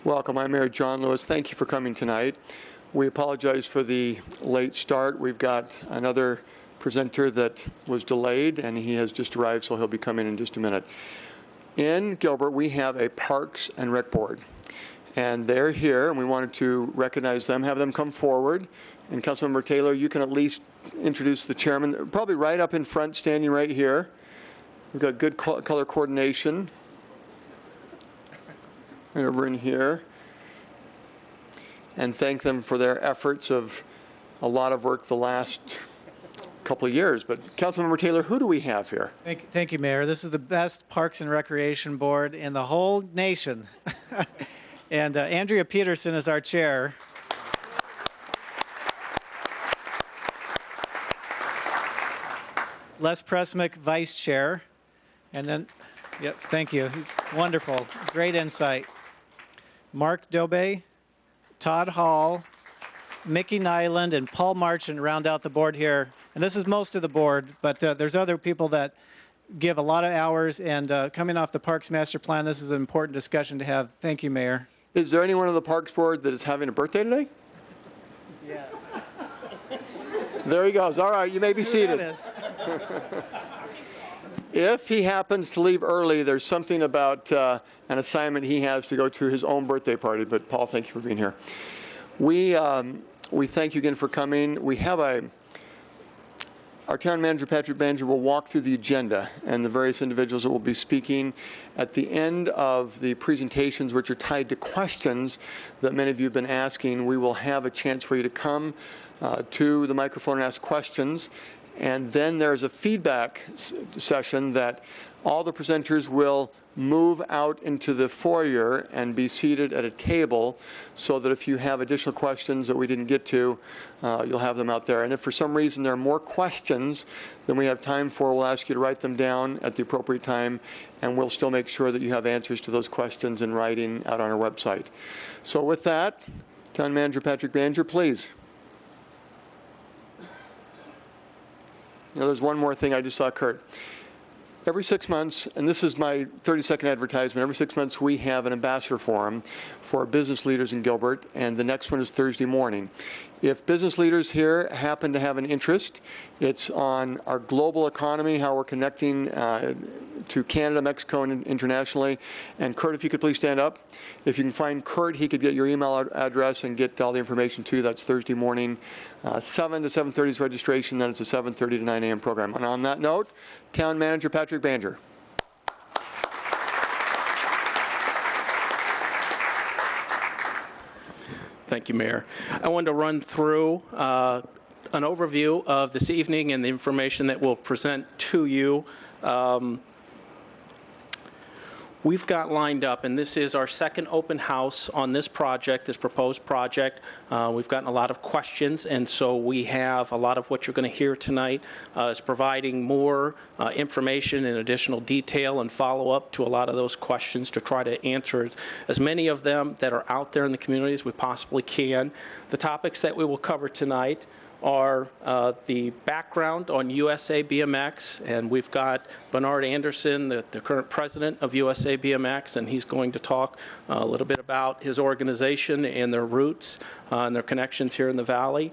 Welcome. I'm Mayor John Lewis. Thank you for coming tonight. We apologize for the late start. We've got another presenter that was delayed, and he has just arrived, so he'll be coming in just a minute. In Gilbert, we have a Parks and Rec Board, and they're here, and we wanted to recognize them, have them come forward. And Councilmember Taylor, you can at least introduce the chairman, probably right up in front, standing right here. We've got good color coordination. And over in here. And thank them for their efforts of a lot of work the last couple of years. But Councilmember Taylor, who do we have here? Thank you, Mayor. This is the best Parks and Recreation Board in the whole nation. And Andrea Peterson is our chair. Les Pressmick, vice chair. And then, yes, thank you. He's wonderful. Great insight. Mark Dobe, Todd Hall, Mickey Nyland, and Paul Marchand round out the board here. And this is most of the board, but there's other people that give a lot of hours. And coming off the Parks Master Plan, this is an important discussion to have. Thank you, Mayor. Is there anyone on the Parks Board that is having a birthday today? Yes. There he goes. All right, you may be seated. If he happens to leave early, there's something about an assignment he has to go to his own birthday party. But Paul, thank you for being here. We thank you again for coming. We have our town manager, Patrick Banger, will walk through the agenda and the various individuals that will be speaking. At the end of the presentations, which are tied to questions that many of you have been asking, we will have a chance for you to come to the microphone and ask questions. And then there's a feedback session that all the presenters will move out into the foyer and be seated at a table so that if you have additional questions that we didn't get to, you'll have them out there. And if for some reason there are more questions than we have time for, we'll ask you to write them down at the appropriate time, and we'll still make sure that you have answers to those questions in writing out on our website. So with that, Town Manager Patrick Banger, please. You know, there's one more thing I just saw, Kurt. Every 6 months, and this is my 30-second advertisement, every 6 months we have an ambassador forum for business leaders in Gilbert, and the next one is Thursday morning. If business leaders here happen to have an interest, it's on our global economy, how we're connecting to Canada, Mexico, and internationally. And Kurt, if you could please stand up. If you can find Kurt, he could get your email address and get all the information too. That's Thursday morning, 7 to 7:30 is registration, then it's a 7:30 to 9 a.m. program. And on that note, Town Manager Patrick Banger. Thank you, Mayor. I wanted to run through an overview of this evening and the information that we'll present to you. We've got lined up, and this is our second open house on this project, this proposed project. We've gotten a lot of questions, and so we have a lot of what you're going to hear tonight is providing more information and additional detail and follow-up to a lot of those questions to try to answer as many of them that are out there in the community as we possibly can. The topics that we will cover tonight are the background on USA BMX, and we've got Bernard Anderson, the current president of USA BMX, and he's going to talk a little bit about his organization and their roots and their connections here in the Valley.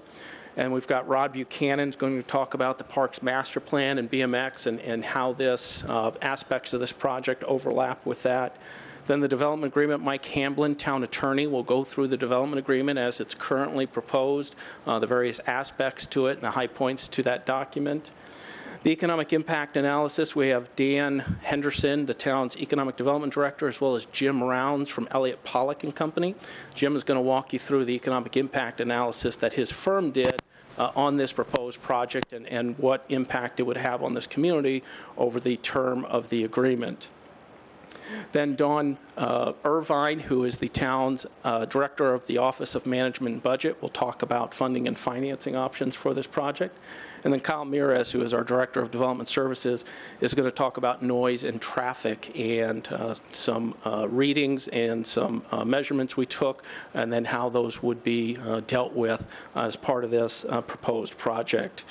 And we've got Rod Buchanan going to talk about the Parks Master Plan and BMX and how this aspects of this project overlap with that. Then the development agreement, Mike Hamblin, town attorney, will go through the development agreement as it's currently proposed, the various aspects to it and the high points to that document. The economic impact analysis, we have Dan Henderson, the town's economic development director, as well as Jim Rounds from Elliott Pollock and Company. Jim is going to walk you through the economic impact analysis that his firm did on this proposed project and what impact it would have on this community over the term of the agreement. Then Dawn Irvine, who is the town's director of the Office of Management and Budget, will talk about funding and financing options for this project. And then Kyle Mires, who is our director of Development Services, is going to talk about noise and traffic and some readings and some measurements we took, and then how those would be dealt with as part of this proposed project.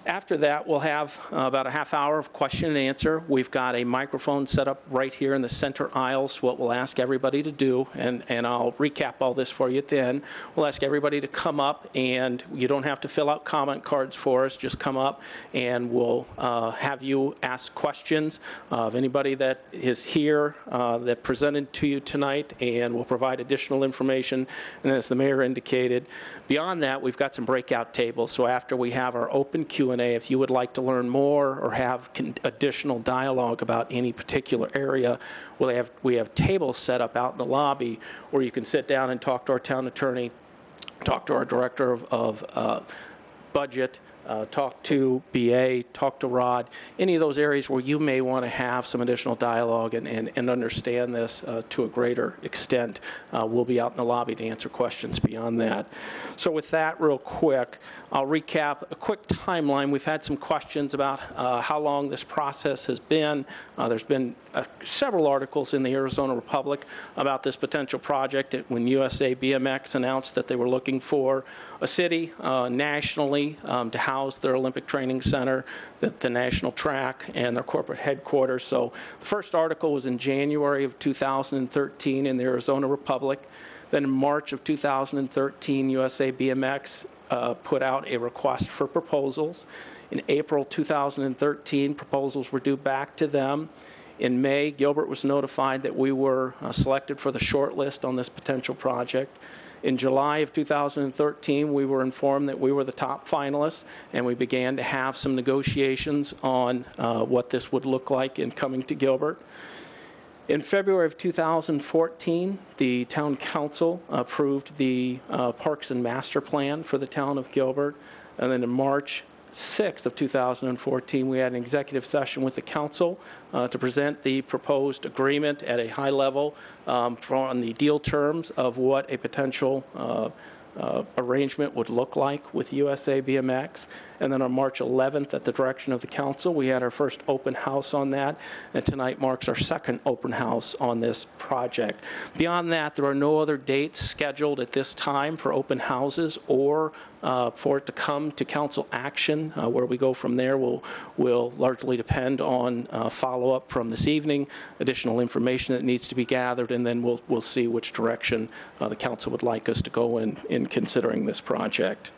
After that, we'll have about a half hour of question and answer. We've got a microphone set up right here in the center aisle. So what we'll ask everybody to do, and I'll recap all this for you at the end, we'll ask everybody to come up, and you don't have to fill out comment cards for us. Just come up, and we'll have you ask questions of anybody that is here that presented to you tonight, and we'll provide additional information. And as the mayor indicated, beyond that, we've got some breakout tables. So after we have our open Q&A, if you would like to learn more or have additional dialogue about any particular area, we have tables set up out in the lobby where you can sit down and talk to our town attorney, talk to our director of budget, talk to BA, talk to Rod, any of those areas where you may want to have some additional dialogue and understand this to a greater extent. We'll be out in the lobby to answer questions beyond that. So with that, real quick, I'll recap a quick timeline. We've had some questions about how long this process has been. There's been several articles in the Arizona Republic about this potential project. When USA BMX announced that they were looking for a city nationally to house their Olympic Training Center, the national track, and their corporate headquarters. So the first article was in January of 2013 in the Arizona Republic. Then in March of 2013, USA BMX put out a request for proposals. In April 2013, proposals were due back to them. In May, Gilbert was notified that we were selected for the short list on this potential project. In July of 2013, we were informed that we were the top finalists, and we began to have some negotiations on what this would look like in coming to Gilbert. In February of 2014, the town council approved the Parks and Master Plan for the town of Gilbert. And then in March 6th of 2014, we had an executive session with the council to present the proposed agreement at a high level on the deal terms of what a potential arrangement would look like with USA BMX. And then on March 11th, at the direction of the council, we had our first open house on that, and tonight marks our second open house on this project. Beyond that, there are no other dates scheduled at this time for open houses or for it to come to council action. Where we go from there will largely depend on follow-up from this evening, additional information that needs to be gathered, and then we'll see which direction the council would like us to go in considering this project.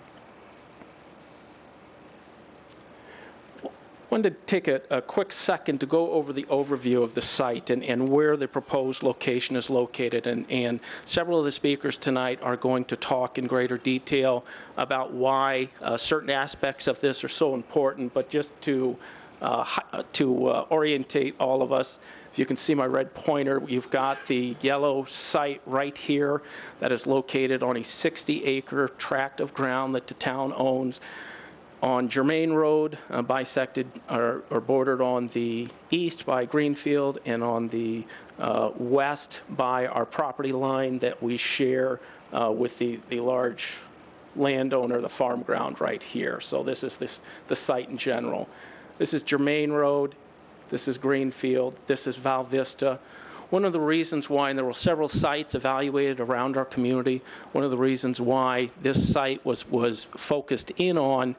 I wanted to take a quick second to go over the overview of the site and where the proposed location is located. And several of the speakers tonight are going to talk in greater detail about why certain aspects of this are so important. But just to orientate all of us, if you can see my red pointer, you've got the yellow site right here that is located on a 60-acre tract of ground that the town owns on Germain Road, bisected or bordered on the east by Greenfield and on the west by our property line that we share with the large landowner, the farm ground right here. So this is the site in general. This is Germain Road, this is Greenfield, this is Val Vista. One of the reasons why, and there were several sites evaluated around our community, one of the reasons why this site was focused in on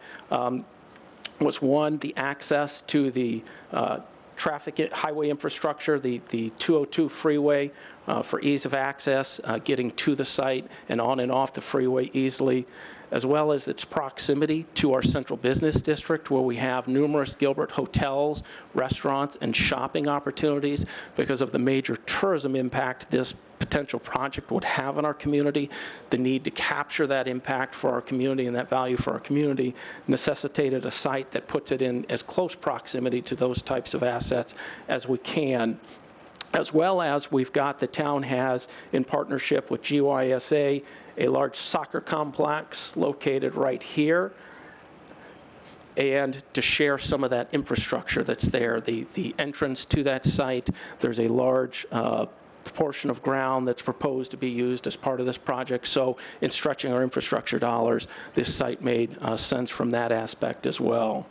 was, one, the access to the highway infrastructure, the 202 freeway for ease of access, getting to the site and on and off the freeway easily, as well as its proximity to our central business district, where we have numerous Gilbert hotels, restaurants, and shopping opportunities because of the major tourism impact this potential project would have on our community. The need to capture that impact for our community and that value for our community necessitated a site that puts it in as close proximity to those types of assets as we can. As well as the town has, in partnership with GYSA, a large soccer complex located right here, and to share some of that infrastructure that's there. The entrance to that site, there's a large proportion of ground that's proposed to be used as part of this project. So in stretching our infrastructure dollars, this site made sense from that aspect as well.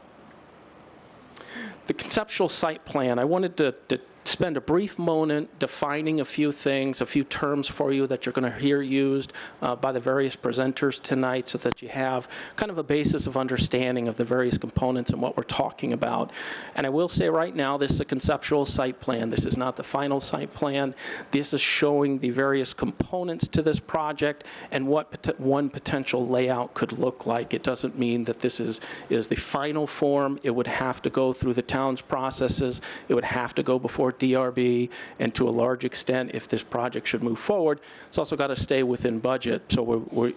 The conceptual site plan, I wanted to spend a brief moment defining a few things, a few terms for you that you're going to hear used by the various presenters tonight so that you have kind of a basis of understanding of the various components and what we're talking about. And I will say right now, this is a conceptual site plan. This is not the final site plan. This is showing the various components to this project and what one potential layout could look like. It doesn't mean that this is the final form. It would have to go through the town's processes. It would have to go before DRB, and to a large extent, if this project should move forward, it's also got to stay within budget. So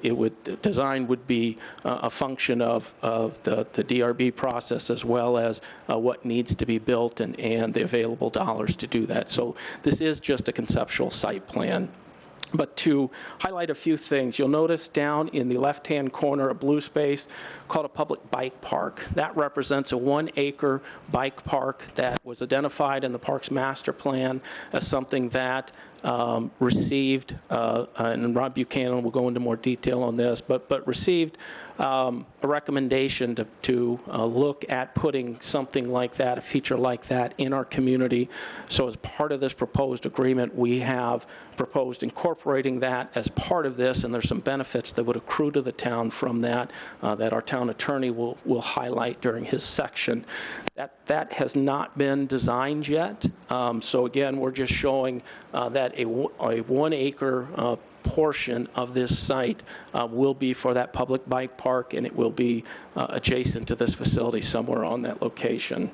design would be a function of the DRB process as well as what needs to be built and the available dollars to do that. So this is just a conceptual site plan. But to highlight a few things, you'll notice down in the left-hand corner a blue space called a public bike park. That represents a 1-acre bike park that was identified in the Parks Master Plan as something that received, and Rob Buchanan will go into more detail on this, but received a recommendation to look at putting something like that, a feature like that, in our community. So as part of this proposed agreement, we have proposed incorporating that as part of this, and there's some benefits that would accrue to the town from that that our town attorney will highlight during his section. That has not been designed yet. So again, we're just showing that a 1-acre portion of this site will be for that public bike park, and it will be adjacent to this facility somewhere on that location.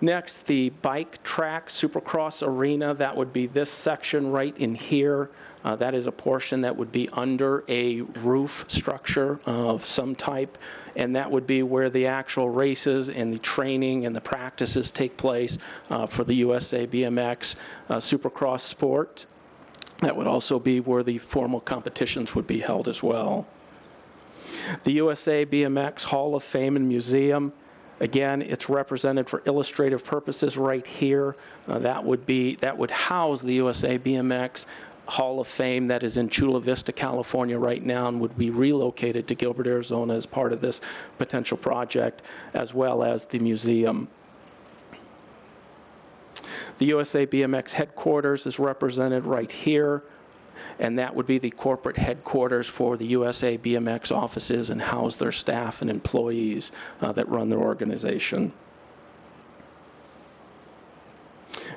Next, the bike track Supercross arena, that would be this section right in here. That is a portion that would be under a roof structure of some type, and that would be where the actual races and the training and the practices take place for the USA BMX Supercross sport. That would also be where the formal competitions would be held as well. The USA BMX Hall of Fame and Museum, again, it's represented for illustrative purposes right here. That would house the USA BMX Hall of Fame that is in Chula Vista, California right now, and would be relocated to Gilbert, Arizona as part of this potential project, as well as the museum. The USA BMX headquarters is represented right here, and that would be the corporate headquarters for the USA BMX offices and house their staff and employees that run their organization.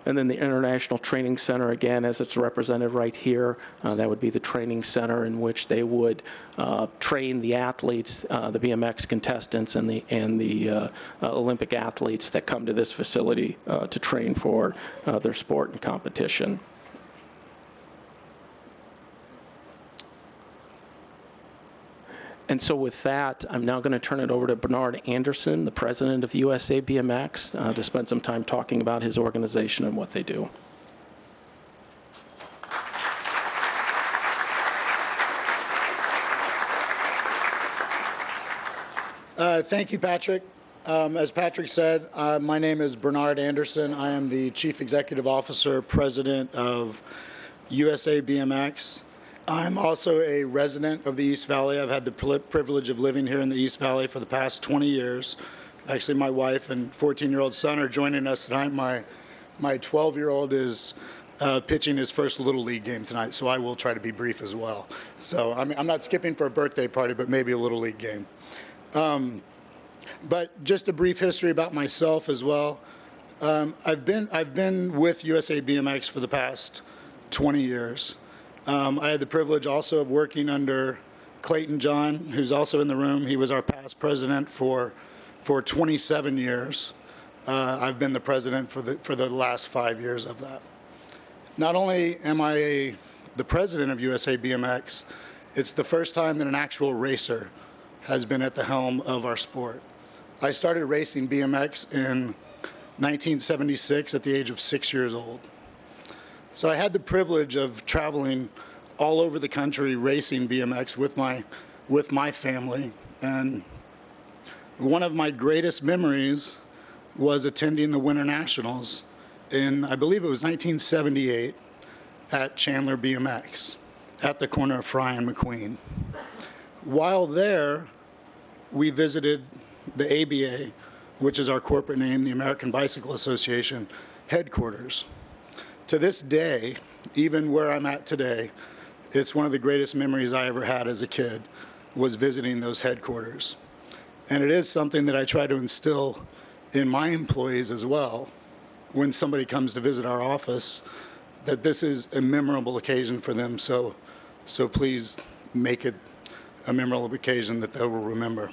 And then the International Training Center, again, as it's represented right here, that would be the training center in which they would train the athletes, the BMX contestants, and the Olympic athletes that come to this facility to train for their sport and competition. And so with that, I'm now going to turn it over to Bernard Anderson, the president of USA BMX, to spend some time talking about his organization and what they do. Thank you, Patrick. As Patrick said, my name is Bernard Anderson. I am the Chief Executive Officer, President of USA BMX. I'm also a resident of the East Valley. I've had the privilege of living here in the East Valley for the past 20 years. Actually, my wife and 14-year-old son are joining us tonight. My 12-year-old is pitching his first Little League game tonight, so I will try to be brief as well. So I'm not skipping for a birthday party, but maybe a Little League game. But just a brief history about myself as well. I've been with USA BMX for the past 20 years. I had the privilege also of working under Clayton John, who's also in the room. He was our past president for 27 years. I've been the president for the last 5 years of that. Not only am I the president of USA BMX, it's the first time that an actual racer has been at the helm of our sport. I started racing BMX in 1976 at the age of 6 years old. So I had the privilege of traveling all over the country racing BMX with my family. And one of my greatest memories was attending the Winter Nationals in, I believe it was 1978, at Chandler BMX, at the corner of Fry and McQueen. While there, we visited the ABA, which is our corporate name, the American Bicycle Association headquarters. To this day, even where I'm at today, it's one of the greatest memories I ever had as a kid, was visiting those headquarters. And it is something that I try to instill in my employees as well, when somebody comes to visit our office, that this is a memorable occasion for them. So please make it a memorable occasion that they will remember.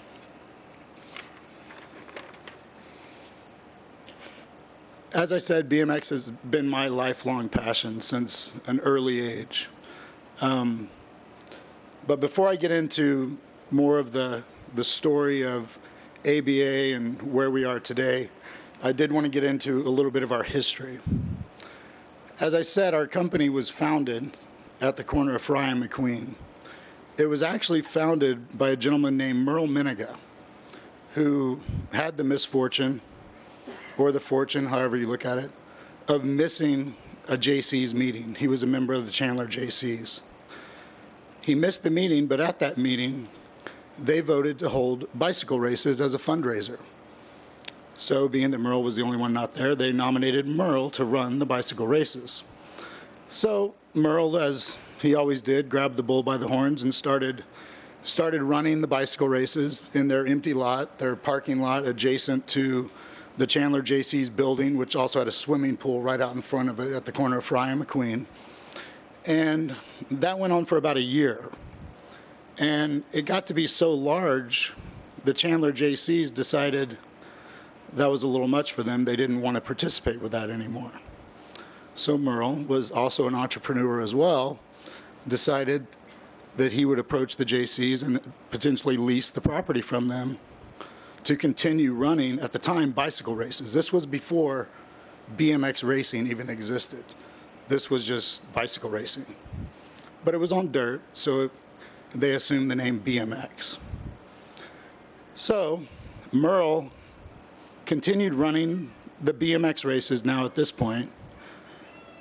As I said, BMX has been my lifelong passion since an early age. But before I get into more of the story of ABA and where we are today, I did want to get into a little bit of our history. As I said, our company was founded at the corner of Fry and McQueen. It was actually founded by a gentleman named Merle Miniga, who had the misfortune, or the fortune, however you look at it, of missing a JC's meeting. He was a member of the Chandler JC's. He missed the meeting, but at that meeting, they voted to hold bicycle races as a fundraiser. So being that Merle was the only one not there, they nominated Merle to run the bicycle races. So Merle, as he always did, grabbed the bull by the horns and started running the bicycle races in their empty lot, their parking lot adjacent to the Chandler JC's building, which also had a swimming pool right out in front of it at the corner of Fry and McQueen. And that went on for about a year. And it got to be so large, the Chandler JC's decided that was a little much for them. They didn't want to participate with that anymore. So Merle was also an entrepreneur as well, decided that he would approach the JC's and potentially lease the property from them to continue running, at the time, bicycle races. This was before BMX racing even existed. This was just bicycle racing. But it was on dirt, so they assumed the name BMX. So Merle continued running the BMX races now at this point,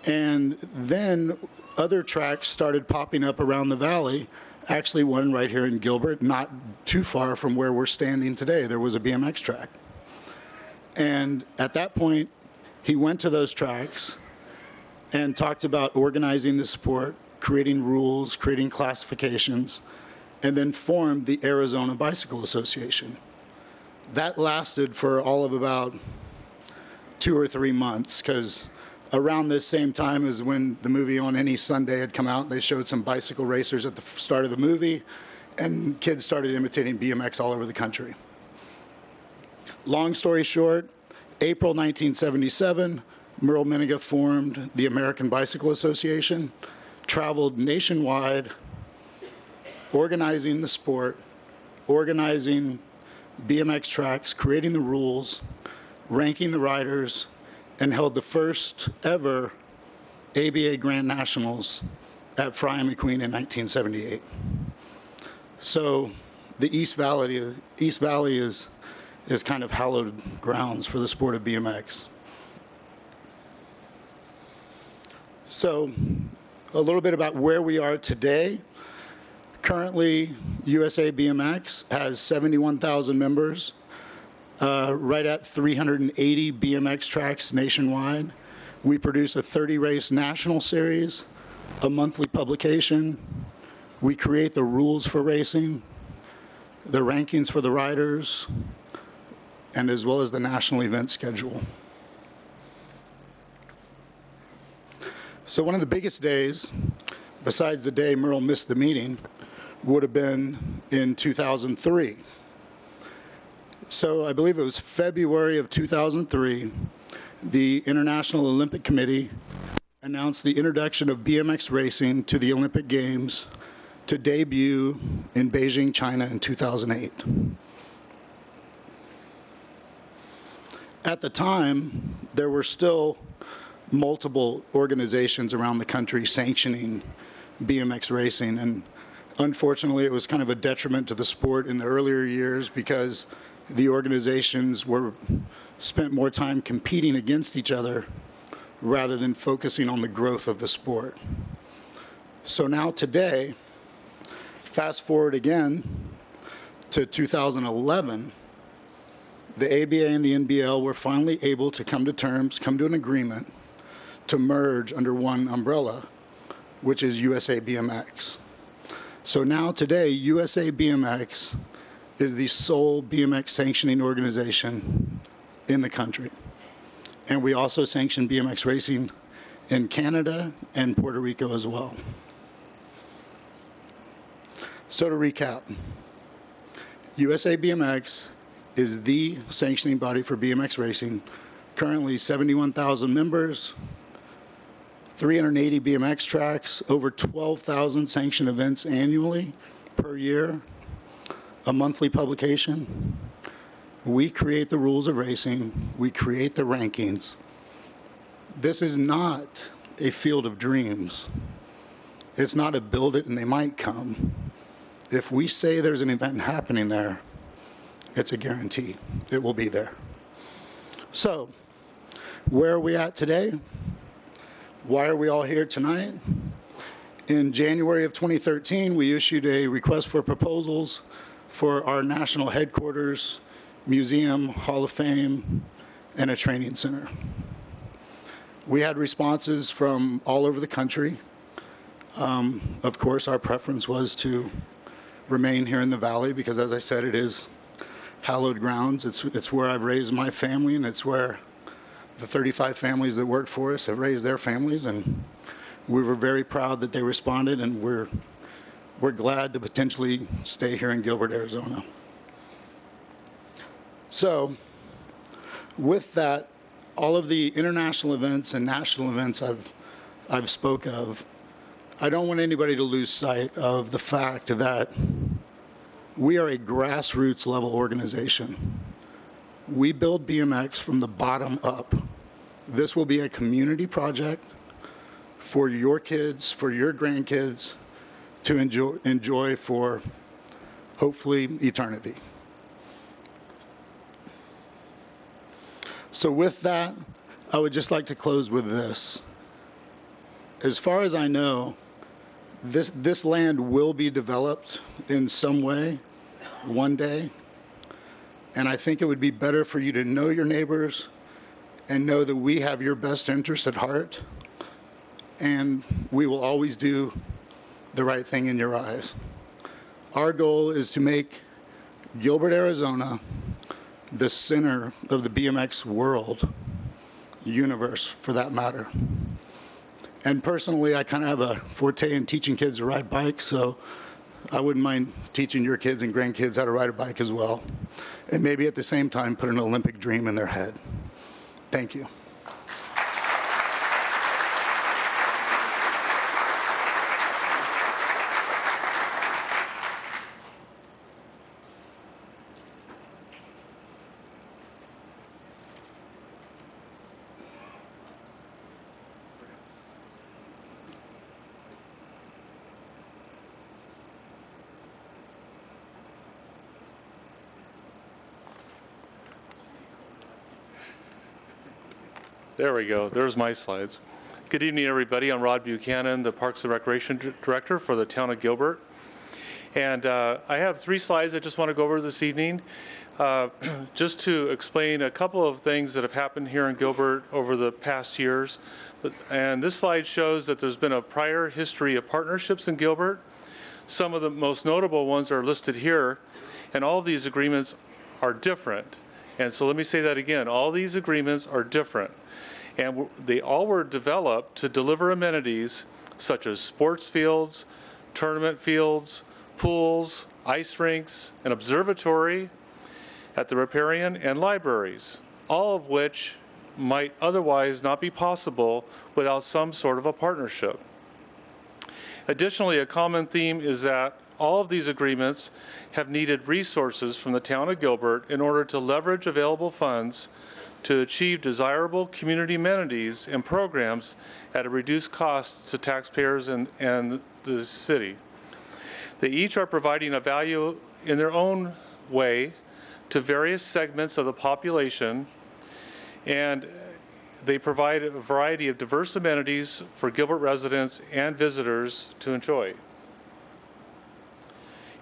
and then other tracks started popping up around the valley. Actually, one right here in Gilbert, not too far from where we're standing today, there was a BMX track. And at that point, he went to those tracks and talked about organizing the sport, creating rules, creating classifications, and then formed the Arizona Bicycle Association. That lasted for all of about 2 or 3 months, because around this same time is when the movie On Any Sunday had come out. They showed some bicycle racers at the start of the movie, and kids started imitating BMX all over the country. Long story short, April 1977, Merle Miniga formed the American Bicycle Association, traveled nationwide, organizing the sport, organizing BMX tracks, creating the rules, ranking the riders, and held the first ever ABA Grand Nationals at Fry and McQueen in 1978. So the East Valley is kind of hallowed grounds for the sport of BMX. So a little bit about where we are today. Currently, USA BMX has 71,000 members, right at 380 BMX tracks nationwide. We produce a 30-race national series, a monthly publication. We create the rules for racing, the rankings for the riders, and as well as the national event schedule. So one of the biggest days, besides the day Merle missed the meeting, would have been in 2003. So I believe it was February of 2003, the International Olympic Committee announced the introduction of BMX racing to the Olympic Games to debut in Beijing, China in 2008. At the time, there were still multiple organizations around the country sanctioning BMX racing, and unfortunately, it was kind of a detriment to the sport in the earlier years because the organizations spent more time competing against each other rather than focusing on the growth of the sport. So now today, fast forward again to 2011, the ABA and the NBL were finally able to come to terms, come to an agreement to merge under one umbrella, which is USA BMX. So now today, USA BMX is the sole BMX sanctioning organization in the country. And we also sanction BMX racing in Canada and Puerto Rico as well. So to recap, USA BMX is the sanctioning body for BMX racing. Currently 71,000 members, 380 BMX tracks, over 12,000 sanctioned events annually per year, a monthly publication. We create the rules of racing. We create the rankings. This is not a field of dreams. It's not a build it and they might come. If we say there's an event happening there, it's a guarantee. It will be there. So, where are we at today? Why are we all here tonight? In January of 2013, we issued a request for proposals for our national headquarters, museum, Hall of Fame, and a training center. We had responses from all over the country. Of course, our preference was to remain here in the Valley because, as I said, it is hallowed grounds. It's where I've raised my family, and it's where the 35 families that worked for us have raised their families, and we were very proud that they responded, and we're glad to potentially stay here in Gilbert, Arizona. So, with that, all of the international events and national events I've spoke of, I don't want anybody to lose sight of the fact that we are a grassroots level organization. We build BMX from the bottom up. This will be a community project for your kids, for your grandkids to enjoy for hopefully eternity. So with that, I would just like to close with this. As far as I know, this land will be developed in some way one day. And I think it would be better for you to know your neighbors and know that we have your best interest at heart. And we will always do the right thing in your eyes. Our goal is to make Gilbert, Arizona, the center of the BMX world, universe for that matter. And personally, I kind of have a forte in teaching kids to ride bikes, so I wouldn't mind teaching your kids and grandkids how to ride a bike as well. And maybe at the same time, put an Olympic dream in their head. Thank you. There we go. There's my slides. Good evening, everybody. I'm Rod Buchanan, the Parks and Recreation Director for the town of Gilbert. And I have 3 slides I just want to go over this evening, just to explain a couple of things that have happened here in Gilbert over the past years. And this slide shows that there's been a prior history of partnerships in Gilbert. Some of the most notable ones are listed here, and all of these agreements are different. And so let me say that again. All these agreements are different. And they all were developed to deliver amenities such as sports fields, tournament fields, pools, ice rinks, an observatory at the riparian, and libraries, all of which might otherwise not be possible without some sort of a partnership. Additionally, a common theme is that all of these agreements have needed resources from the town of Gilbert in order to leverage available funds to achieve desirable community amenities and programs at a reduced cost to taxpayers and the city. They each are providing a value in their own way to various segments of the population, and they provide a variety of diverse amenities for Gilbert residents and visitors to enjoy.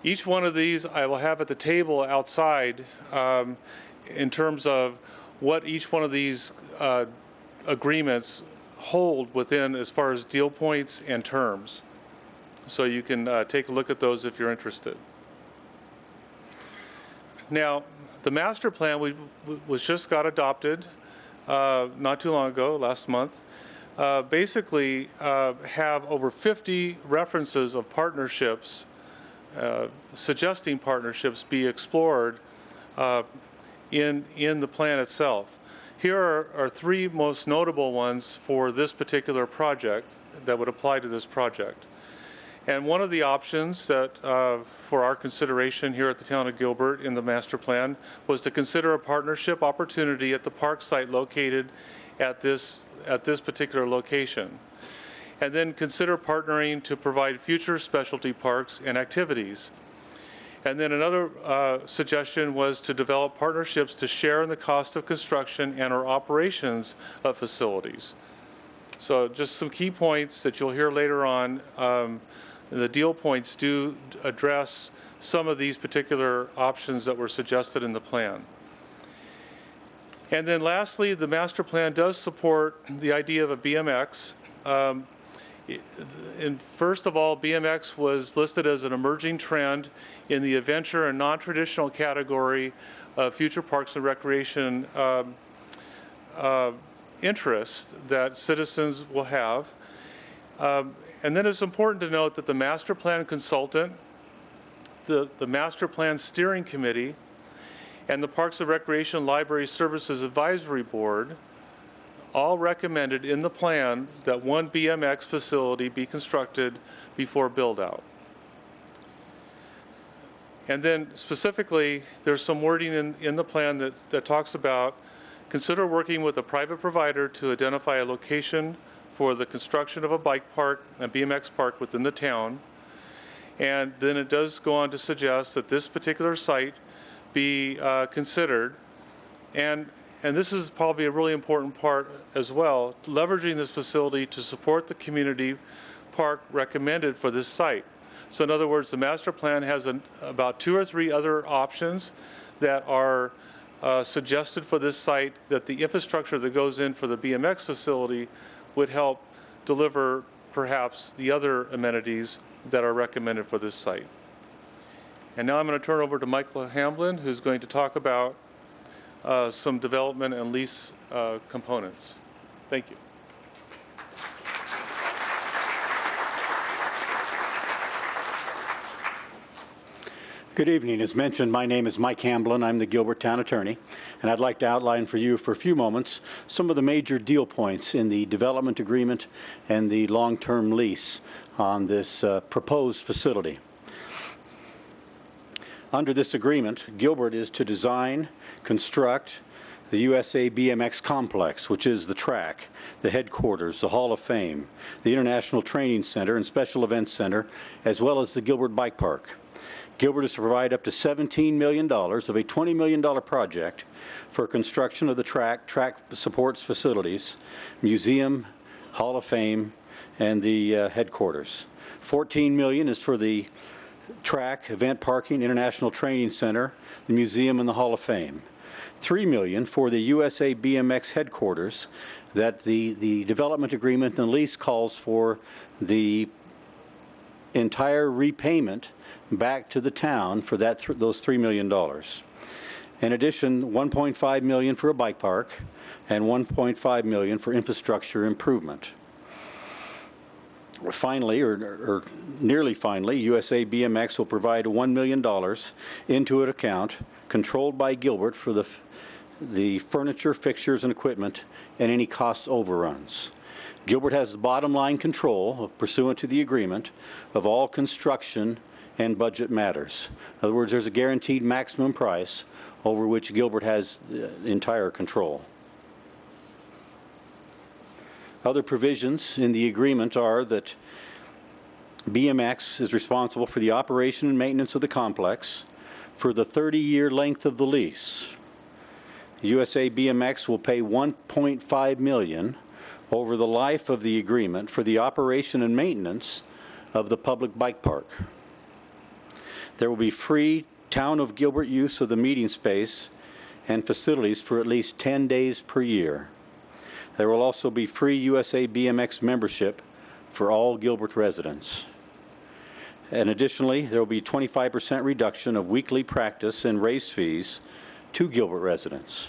Each one of these I will have at the table outside in terms of what each one of these agreements hold within as far as deal points and terms. So you can take a look at those if you're interested. Now, the master plan was just got adopted not too long ago, last month. Basically have over 50 references of partnerships, suggesting partnerships be explored in the plan itself. Here are three most notable ones for this particular project that would apply to this project. And one of the options that for our consideration here at the town of Gilbert in the master plan was to consider a partnership opportunity at the park site located at this particular location. And then consider partnering to provide future specialty parks and activities. And then another suggestion was to develop partnerships to share in the cost of construction and or operations of facilities. So just some key points that you'll hear later on. The deal points do address some of these particular options that were suggested in the plan. And then lastly, the master plan does support the idea of a BMX. And first of all, BMX was listed as an emerging trend in the adventure and non-traditional category of future parks and recreation interests that citizens will have. And then it's important to note that the master plan consultant, the master plan steering committee, and the Parks and Recreation Library Services Advisory Board all recommended in the plan that one BMX facility be constructed before build-out. And then specifically, there's some wording in the plan that talks about consider working with a private provider to identify a location for the construction of a bike park, a BMX park within the town. And then it does go on to suggest that this particular site be considered. And this is probably a really important part as well, leveraging this facility to support the community park recommended for this site. So in other words, the master plan has about 2 or 3 other options that are suggested for this site, that the infrastructure that goes in for the BMX facility would help deliver perhaps the other amenities that are recommended for this site. And now I'm going to turn over to Michael Hamblin, who's going to talk about some development and lease components. Thank you. Good evening. As mentioned, my name is Mike Hamblin. I'm the Gilbert Town Attorney, and I'd like to outline for you for a few moments some of the major deal points in the development agreement and the long-term lease on this proposed facility. Under this agreement, Gilbert is to design, construct the USA BMX complex, which is the track, the headquarters, the Hall of Fame, the International Training Center and Special Events Center, as well as the Gilbert Bike Park. Gilbert is to provide up to $17 million of a $20 million project for construction of the track supports facilities, museum, Hall of Fame, and the headquarters. $14 million is for the track, event parking, International Training Center, the museum, and the Hall of Fame. $3 million for the USA BMX headquarters that the development agreement and the lease calls for the entire repayment back to the town for those $3 million. In addition, $1.5 million for a bike park and $1.5 million for infrastructure improvement. Finally, or nearly finally, USA BMX will provide $1 million into an account controlled by Gilbert for the furniture, fixtures, and equipment and any cost overruns. Gilbert has the bottom line control, pursuant to the agreement, of all construction and budget matters. In other words, there's a guaranteed maximum price over which Gilbert has entire control. Other provisions in the agreement are that BMX is responsible for the operation and maintenance of the complex for the 30-year length of the lease. USA BMX will pay $1.5 million over the life of the agreement for the operation and maintenance of the public bike park. There will be free Town of Gilbert use of the meeting space and facilities for at least 10 days per year. There will also be free USA BMX membership for all Gilbert residents. And additionally, there will be 25% reduction of weekly practice and race fees to Gilbert residents.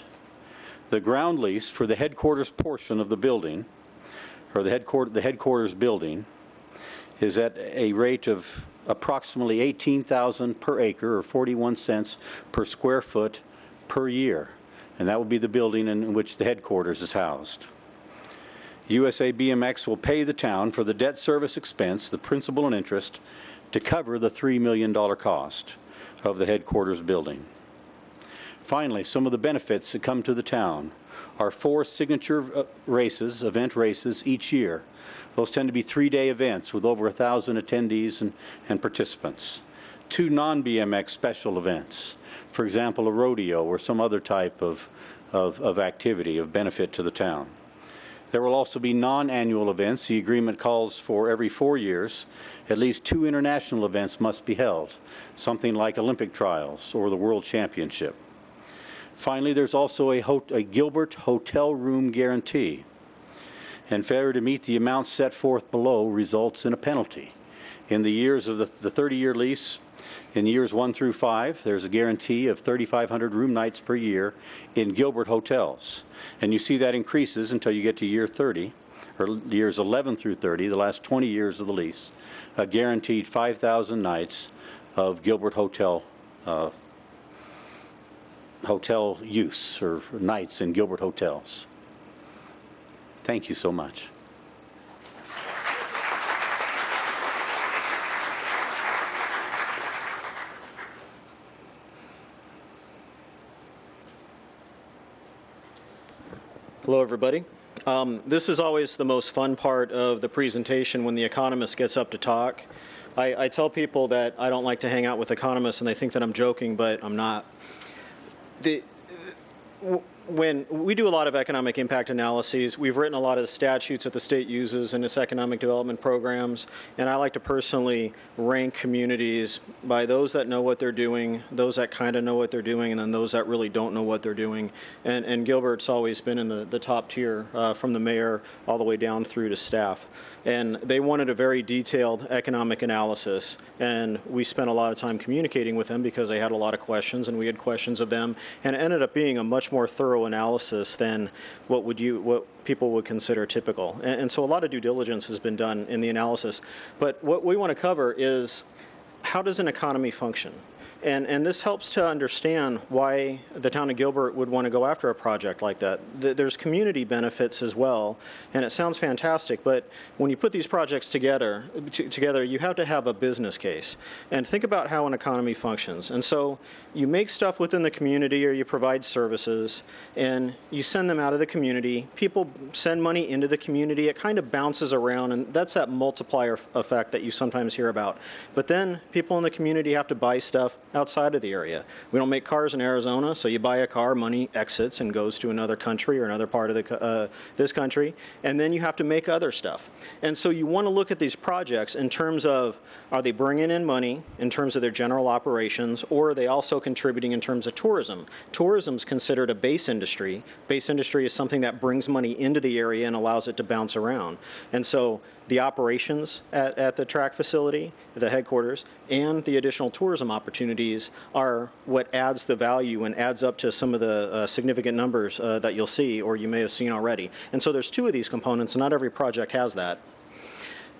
The ground lease for the headquarters portion of the building, or the headquarters building, is at a rate of approximately $18,000 per acre, or 41 cents per square foot per year. And that will be the building in which the headquarters is housed. USA BMX will pay the town for the debt service expense, the principal and interest, to cover the $3 million cost of the headquarters building. Finally, some of the benefits that come to the town are 4 signature races, event races each year. Those tend to be 3-day events with over 1,000 attendees and participants. 2 non-BMX special events, for example, a rodeo or some other type of activity of benefit to the town. There will also be non-annual events. The agreement calls for every 4 years, at least 2 international events must be held, something like Olympic trials or the World Championship. Finally, there's also a Gilbert hotel room guarantee. And failure to meet the amounts set forth below results in a penalty. In the years of the 30-year lease, in years 1 through 5, there's a guarantee of 3,500 room nights per year in Gilbert hotels. And you see that increases until you get to year 30, or years 11 through 30, the last 20 years of the lease, a guaranteed 5,000 nights of Gilbert hotel use, or nights in Gilbert hotels. Thank you so much. Hello, everybody. This is always the most fun part of the presentation when the economist gets up to talk. I tell people that I don't like to hang out with economists, and they think that I'm joking, but I'm not. When we do a lot of economic impact analyses, we've written a lot of the statutes that the state uses in its economic development programs, and I like to personally rank communities by those that know what they're doing, those that kind of know what they're doing, and then those that really don't know what they're doing. And Gilbert's always been in the top tier, from the mayor all the way down through to staff. And they wanted a very detailed economic analysis, and we spent a lot of time communicating with them because they had a lot of questions, and we had questions of them, and it ended up being a much more thorough analysis than what people would consider typical. And so a lot of due diligence has been done in the analysis. But what we want to cover is, how does an economy function? And this helps to understand why the town of Gilbert would want to go after a project like that. There's community benefits as well, and it sounds fantastic, but when you put these projects together, you have to have a business case. And think about how an economy functions. And so you make stuff within the community, or you provide services, and you send them out of the community. People send money into the community. It kind of bounces around, and that's that multiplier effect that you sometimes hear about. But then people in the community have to buy stuff outside of the area. We don't make cars in Arizona, so you buy a car, money exits and goes to another country or another part of this country, and then you have to make other stuff. And so you want to look at these projects in terms of, are they bringing in money in terms of their general operations, or are they also contributing in terms of tourism? Tourism is considered a base industry. Base industry is something that brings money into the area and allows it to bounce around. And so the operations at the track facility, the headquarters, and the additional tourism opportunities are what adds the value and adds up to some of the significant numbers that you'll see, or you may have seen already. And so there's 2 of these components, and not every project has that.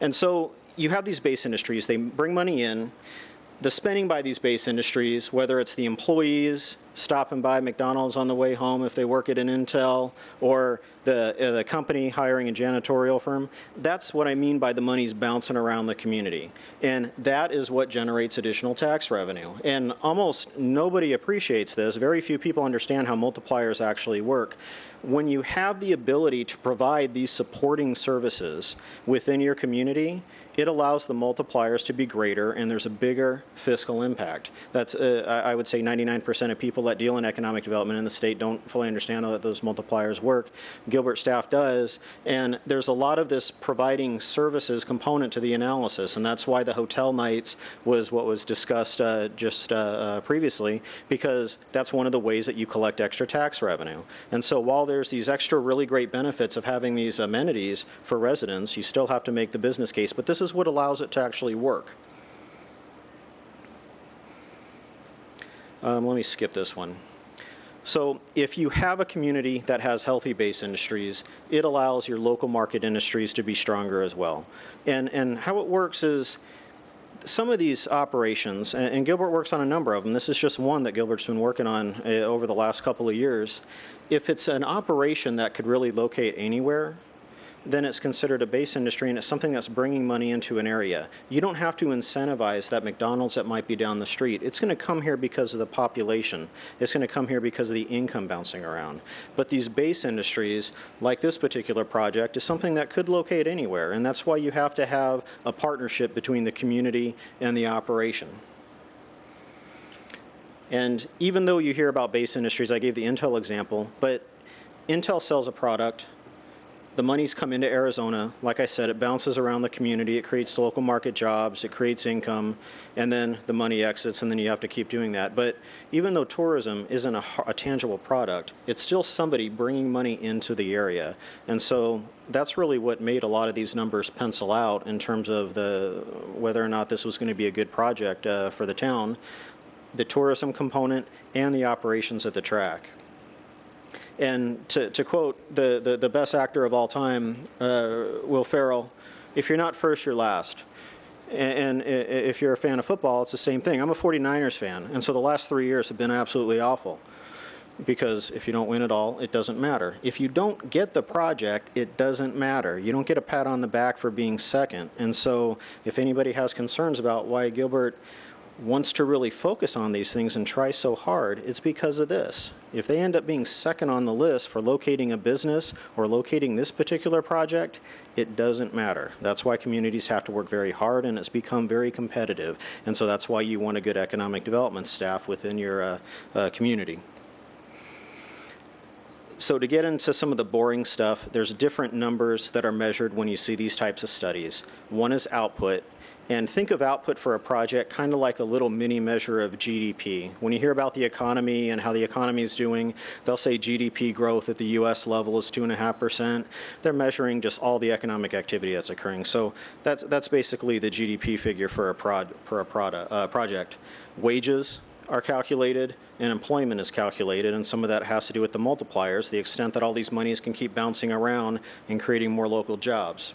And so you have these base industries. They bring money in. The spending by these base industries, whether it's the employees stopping by McDonald's on the way home if they work at an Intel, or the company hiring a janitorial firm, that's what I mean by the money's bouncing around the community. And that is what generates additional tax revenue. And almost nobody appreciates this. Very few people understand how multipliers actually work. When you have the ability to provide these supporting services within your community, it allows the multipliers to be greater, and there's a bigger fiscal impact. That's, I would say 99% of people people that deal in economic development in the state don't fully understand how those multipliers work. Gilbert staff does, and there's a lot of this providing services component to the analysis, and that's why the hotel nights was what was discussed previously, because that's one of the ways that you collect extra tax revenue. And so while there's these extra really great benefits of having these amenities for residents, you still have to make the business case, but this is what allows it to actually work. Let me skip this one. So if you have a community that has healthy base industries, it allows your local market industries to be stronger as well. And how it works is some of these operations, and Gilbert works on a number of them. This is just one that Gilbert's been working on over the last couple of years. If it's an operation that could really locate anywhere, then it's considered a base industry, and it's something that's bringing money into an area. You don't have to incentivize that McDonald's that might be down the street. It's going to come here because of the population. It's going to come here because of the income bouncing around. But these base industries, like this particular project, is something that could locate anywhere, and that's why you have to have a partnership between the community and the operation. And even though you hear about base industries, I gave the Intel example, but Intel sells a product. The money's come into Arizona. Like I said, it bounces around the community. It creates local market jobs. It creates income. And then the money exits, and then you have to keep doing that. But even though tourism isn't a tangible product, it's still somebody bringing money into the area. And so that's really what made a lot of these numbers pencil out in terms of whether or not this was going to be a good project for the town, the tourism component, and the operations at the track. And to quote the best actor of all time, Will Ferrell, if you're not first, you're last. And if you're a fan of football, it's the same thing. I'm a 49ers fan, and so the last 3 years have been absolutely awful. Because if you don't win it all, it doesn't matter. If you don't get the project, it doesn't matter. You don't get a pat on the back for being second. And so if anybody has concerns about why Gilbert wants to really focus on these things and try so hard, it's because of this. If they end up being second on the list for locating a business or locating this particular project, it doesn't matter. That's why communities have to work very hard, and it's become very competitive. And so that's why you want a good economic development staff within your community. So to get into some of the boring stuff, there's different numbers that are measured when you see these types of studies. One is output. And think of output for a project kind of like a little mini measure of GDP. When you hear about the economy and how the economy is doing, they'll say GDP growth at the US level is 2.5%. They're measuring just all the economic activity that's occurring. So that's basically the GDP figure for a project. Wages are calculated, and employment is calculated, and some of that has to do with the multipliers, the extent that all these monies can keep bouncing around and creating more local jobs.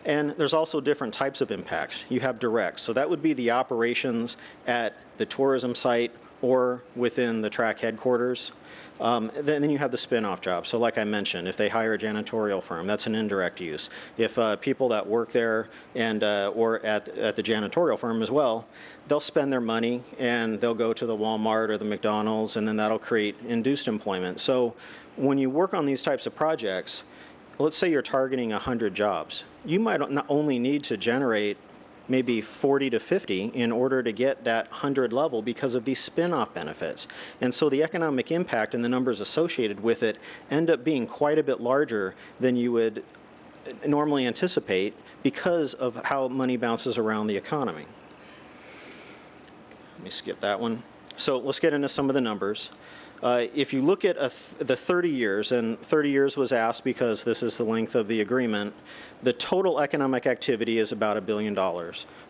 And there's also different types of impacts. You have direct, so that would be the operations at the tourism site or within the track headquarters. Then you have the spin-off jobs. So like I mentioned, if they hire a janitorial firm, that's an indirect use. If people that work there and or at the janitorial firm as well, they'll spend their money and they'll go to the Walmart or the McDonald's, and then that'll create induced employment. So when you work on these types of projects, let's say you're targeting 100 jobs. You might not only need to generate maybe 40 to 50 in order to get that 100 level because of these spin-off benefits. And so the economic impact and the numbers associated with it end up being quite a bit larger than you would normally anticipate because of how money bounces around the economy. Let me skip that one. So let's get into some of the numbers. If you look at the 30 years, and 30 years was asked because this is the length of the agreement, the total economic activity is about $1 billion.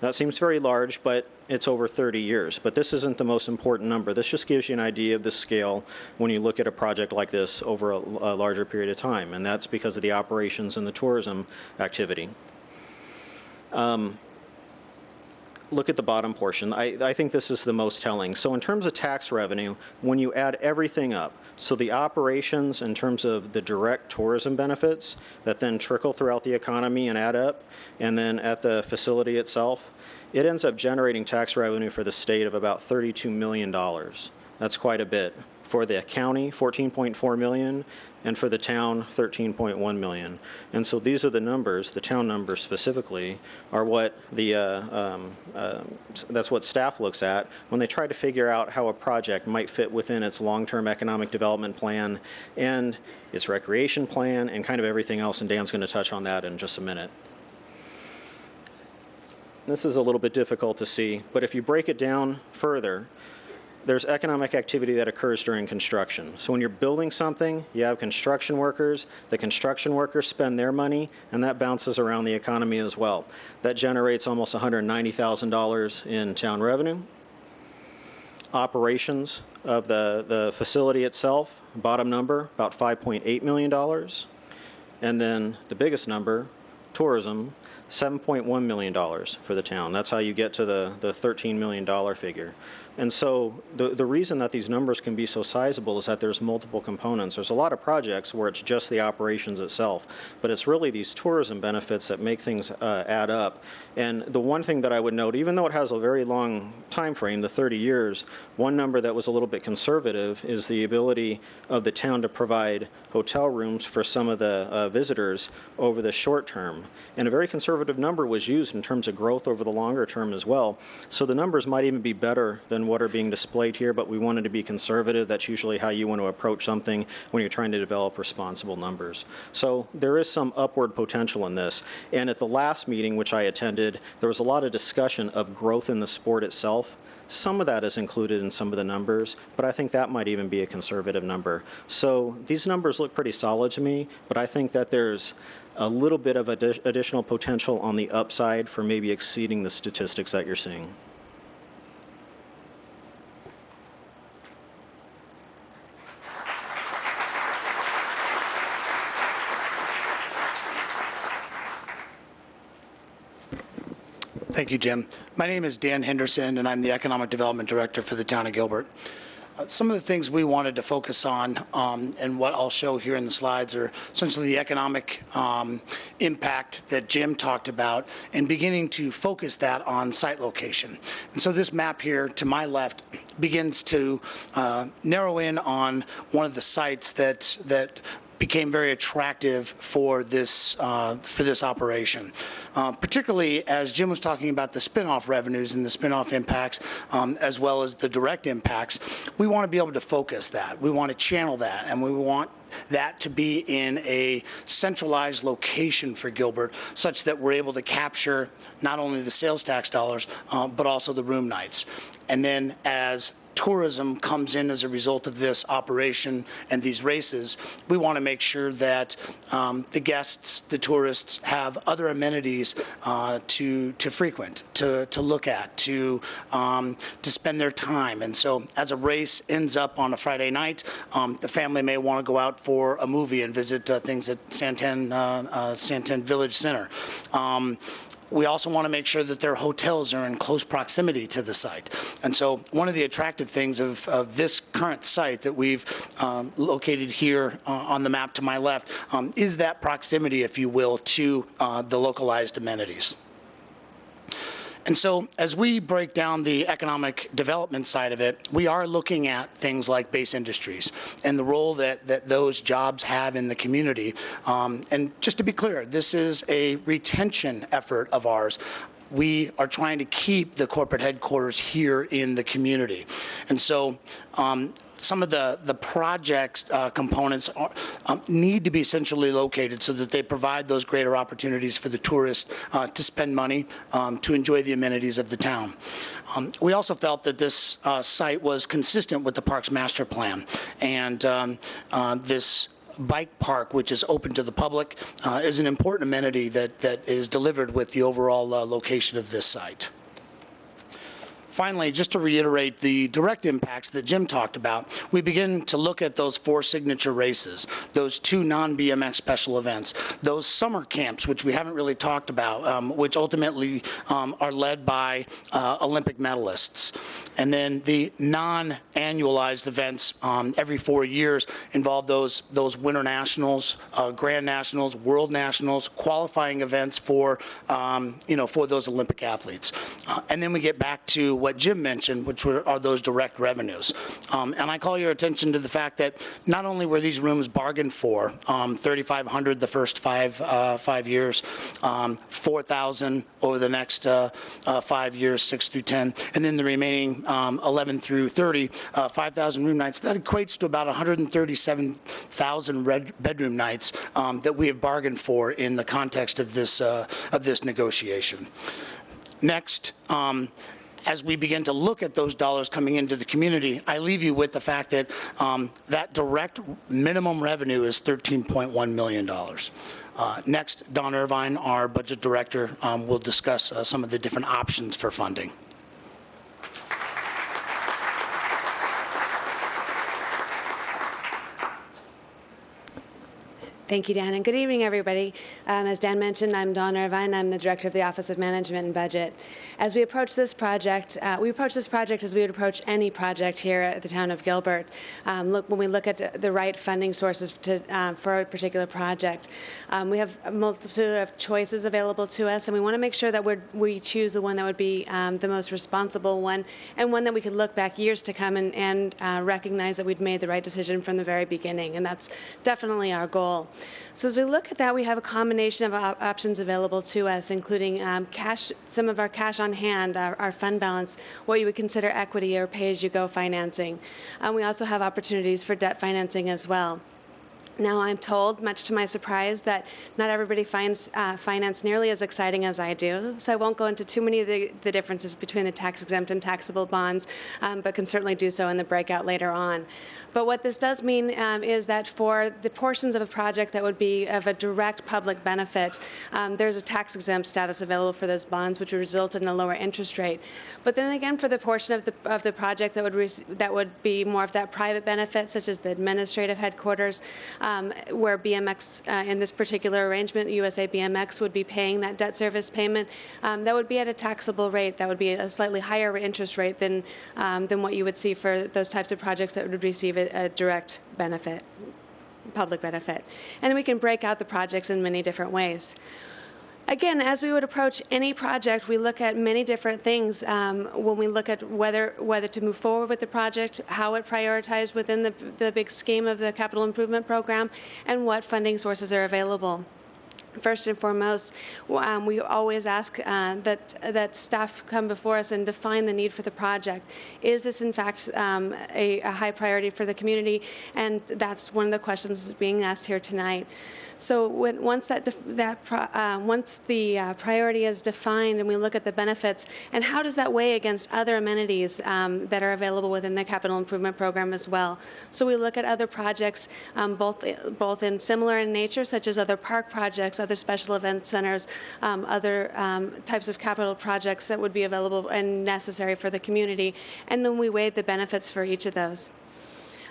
That seems very large, but it's over 30 years. But this isn't the most important number. This just gives you an idea of the scale when you look at a project like this over a larger period of time, and that's because of the operations and the tourism activity. Look at the bottom portion. I think this is the most telling. So in terms of tax revenue, when you add everything up, so the operations in terms of the direct tourism benefits that then trickle throughout the economy and add up, and then at the facility itself, it ends up generating tax revenue for the state of about $32 million. That's quite a bit For the county, $14.4 million, and for the town, $13.1 million. And so these are the numbers, the town numbers specifically, are what that's what staff looks at when they try to figure out how a project might fit within its long-term economic development plan and its recreation plan and kind of everything else, and Dan's going to touch on that in just a minute. This is a little bit difficult to see, but if you break it down further, there's economic activity that occurs during construction. So when you're building something, you have construction workers. The construction workers spend their money, and that bounces around the economy as well. That generates almost $190,000 in town revenue. Operations of the facility itself, bottom number, about $5.8 million. And then the biggest number, tourism, $7.1 million for the town. That's how you get to the $13 million figure. And so the reason that these numbers can be so sizable is that there's multiple components. There's a lot of projects where it's just the operations itself, but it's really these tourism benefits that make things add up. And the one thing that I would note, even though it has a very long time frame, the 30 years, one number that was a little bit conservative is the ability of the town to provide hotel rooms for some of the visitors over the short term. And a very conservative number was used in terms of growth over the longer term as well. So the numbers might even be better than what are being displayed here, but we wanted to be conservative. That's usually how you want to approach something when you're trying to develop responsible numbers. So there is some upward potential in this. And at the last meeting, which I attended, there was a lot of discussion of growth in the sport itself. Some of that is included in some of the numbers, but I think that might even be a conservative number. So these numbers look pretty solid to me, but I think that there's a little bit of additional potential on the upside for maybe exceeding the statistics that you're seeing. Thank you, Jim. My name is Dan Henderson, and I'm the Economic Development Director for the town of Gilbert. Some of the things we wanted to focus on, and what I'll show here in the slides, are essentially the economic impact that Jim talked about, and beginning to focus that on site location. And so this map here to my left begins to narrow in on one of the sites that became very attractive for this operation. Particularly as Jim was talking about the spin-off revenues and the spin-off impacts, as well as the direct impacts, we want to be able to focus that. We want to channel that, and we want that to be in a centralized location for Gilbert, such that we're able to capture not only the sales tax dollars, but also the room nights. And then as tourism comes in as a result of this operation and these races, we want to make sure that the guests, the tourists, have other amenities to frequent, to look at, to spend their time. And so as a race ends up on a Friday night, the family may want to go out for a movie and visit things at Santan Village Center. We also want to make sure that their hotels are in close proximity to the site. And so one of the attractive things of this current site that we've located here on the map to my left is that proximity, if you will, to the localized amenities. And so as we break down the economic development side of it, we are looking at things like base industries and the role that those jobs have in the community. And just to be clear, this is a retention effort of ours. We are trying to keep the corporate headquarters here in the community. And so some of the project components need to be centrally located so that they provide those greater opportunities for the tourists to spend money, to enjoy the amenities of the town. We also felt that this site was consistent with the park's master plan, and this bike park, which is open to the public, is an important amenity that is delivered with the overall location of this site. Finally, just to reiterate the direct impacts that Jim talked about, we begin to look at those 4 signature races, those 2 non-BMX special events, those summer camps, which we haven't really talked about, which ultimately are led by Olympic medalists. And then the non-annualized events every 4 years involve those Winter Nationals, Grand Nationals, World Nationals, qualifying events for, for those Olympic athletes. And then we get back to what Jim mentioned, which are those direct revenues. And I call your attention to the fact that not only were these rooms bargained for, $3,500 the first 5 years, $4,000 over the next 5 years, 6 through 10, and then the remaining 11 through 30, 5,000 room nights. That equates to about 137,000 bedroom nights that we have bargained for in the context of this negotiation. Next, as we begin to look at those dollars coming into the community, I leave you with the fact that that direct minimum revenue is $13.1 million. Next, Don Irvine, our budget director, will discuss some of the different options for funding. Thank you, Dan, and good evening, everybody. As Dan mentioned, I'm Dawn Irvine. I'm the Director of the Office of Management and Budget. As we approach this project, as we would approach any project here at the town of Gilbert. When we look at the right funding sources for a particular project, we have a multitude of choices available to us, and we want to make sure that we choose the one that would be the most responsible one, and one that we could look back years to come and recognize that we'd made the right decision from the very beginning, and that's definitely our goal. So as we look at that, we have a combination of options available to us, including cash, some of our cash on hand, our fund balance, what you would consider equity or pay-as-you-go financing. We also have opportunities for debt financing as well. Now, I'm told, much to my surprise, that not everybody finds finance nearly as exciting as I do, so I won't go into too many of the differences between the tax-exempt and taxable bonds, but can certainly do so in the breakout later on. But what this does mean is that for the portions of a project that would be of a direct public benefit, there's a tax-exempt status available for those bonds, which would result in a lower interest rate. But then again, for the portion of the project that would be more of that private benefit, such as the administrative headquarters, where BMX, in this particular arrangement, USA BMX would be paying that debt service payment, that would be at a taxable rate. That would be a slightly higher interest rate than what you would see for those types of projects that would receive a direct benefit, public benefit. And we can break out the projects in many different ways. Again, as we would approach any project, we look at many different things when we look at whether to move forward with the project, how it prioritized within the big scheme of the capital improvement program, and what funding sources are available. First and foremost, we always ask that staff come before us and define the need for the project. Is this, in fact, a high priority for the community? And that's one of the questions being asked here tonight. So once the priority is defined and we look at the benefits, and how does that weigh against other amenities that are available within the capital improvement program as well? So we look at other projects, both in similar in nature, such as other park projects, other special event centers, other types of capital projects that would be available and necessary for the community, and then we weigh the benefits for each of those.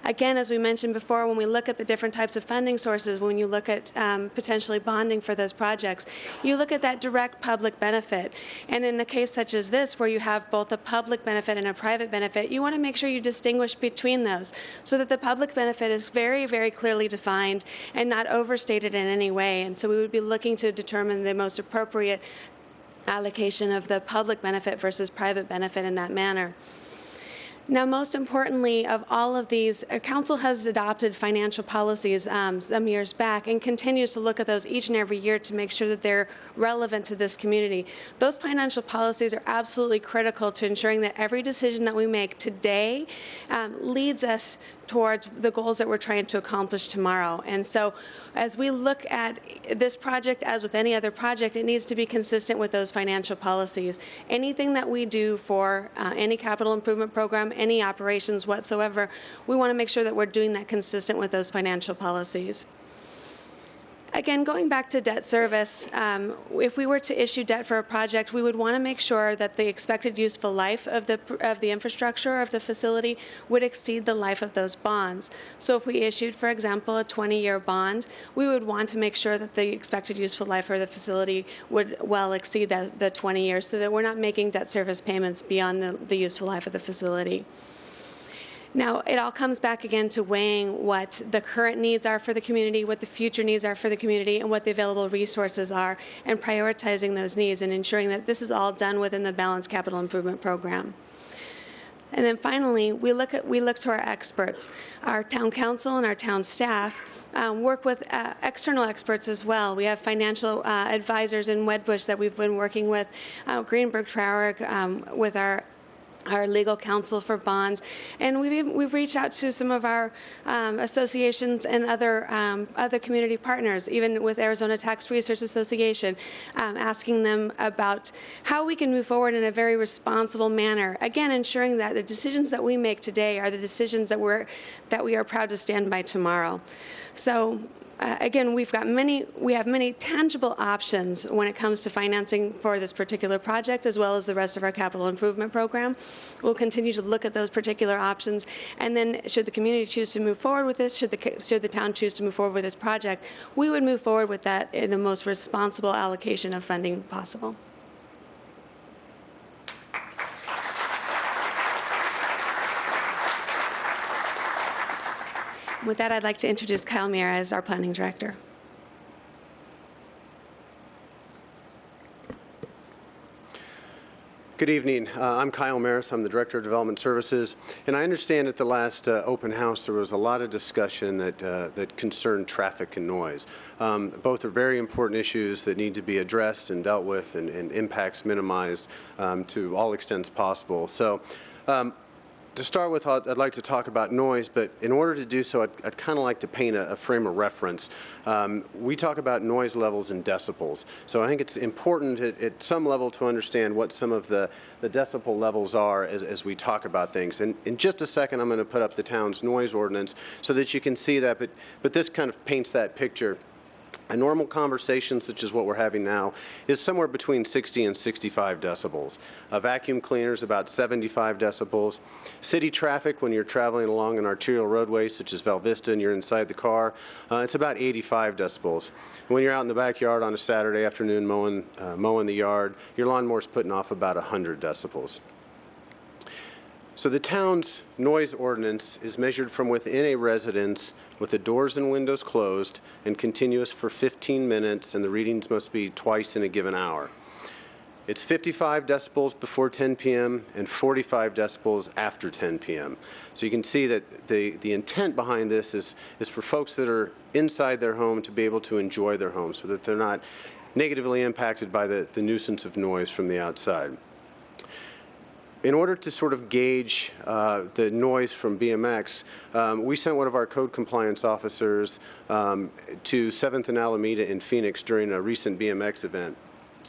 Again, as we mentioned before, when we look at the different types of funding sources, when you look at potentially bonding for those projects, you look at that direct public benefit. And in a case such as this, where you have both a public benefit and a private benefit, you want to make sure you distinguish between those so that the public benefit is very, very clearly defined and not overstated in any way. And so we would be looking to determine the most appropriate allocation of the public benefit versus private benefit in that manner. Now, most importantly of all of these, Council has adopted financial policies some years back and continues to look at those each and every year to make sure that they're relevant to this community. Those financial policies are absolutely critical to ensuring that every decision that we make today leads us towards the goals that we're trying to accomplish tomorrow. And so as we look at this project, as with any other project, it needs to be consistent with those financial policies. Anything that we do for any capital improvement program, any operations whatsoever, we want to make sure that we're doing that consistent with those financial policies. Again, going back to debt service, if we were to issue debt for a project, we would want to make sure that the expected useful life of the infrastructure of the facility would exceed the life of those bonds. So if we issued, for example, a 20-year bond, we would want to make sure that the expected useful life of the facility would well exceed the 20 years so that we're not making debt service payments beyond the useful life of the facility. Now, it all comes back again to weighing what the current needs are for the community, what the future needs are for the community, and what the available resources are, and prioritizing those needs and ensuring that this is all done within the balanced capital improvement program. And then finally, we look to our experts. Our town council and our town staff work with external experts as well. We have financial advisors in Wedbush that we've been working with, Greenberg Traurig, with our legal counsel for bonds, and we've reached out to some of our associations and other community partners, even with Arizona Tax Research Association, asking them about how we can move forward in a very responsible manner. Again, ensuring that the decisions that we make today are the decisions that we are proud to stand by tomorrow. So. Again, we have many tangible options when it comes to financing for this particular project, as well as the rest of our capital improvement program. We'll continue to look at those particular options, and then should the community choose to move forward with this, should the town choose to move forward with this project, we would move forward with that in the most responsible allocation of funding possible. With that, I'd like to introduce Kyle Meara as our planning director. Good evening. I'm Kyle Maris. I'm the Director of Development Services. And I understand at the last open house there was a lot of discussion that concerned traffic and noise. Both are very important issues that need to be addressed and dealt with and impacts minimized to all extents possible. So. To start with, I'd like to talk about noise, but in order to do so, I'd kind of like to paint a frame of reference. We talk about noise levels in decibels, so I think it's important at some level to understand what some of the decibel levels are as we talk about things. And in just a second, I'm going to put up the town's noise ordinance so that you can see that, but this kind of paints that picture. A normal conversation, such as what we're having now, is somewhere between 60 and 65 decibels. A vacuum cleaner is about 75 decibels. City traffic, when you're traveling along an arterial roadway, such as Val Vista, and you're inside the car, it's about 85 decibels. And when you're out in the backyard on a Saturday afternoon mowing the yard, your lawnmower's putting off about 100 decibels. So the town's noise ordinance is measured from within a residence with the doors and windows closed and continuous for 15 minutes, and the readings must be twice in a given hour. It's 55 decibels before 10 p.m. and 45 decibels after 10 p.m. So you can see that the intent behind this is for folks that are inside their home to be able to enjoy their home so that they're not negatively impacted by the nuisance of noise from the outside. In order to sort of gauge the noise from BMX, we sent one of our code compliance officers to 7th and Alameda in Phoenix during a recent BMX event.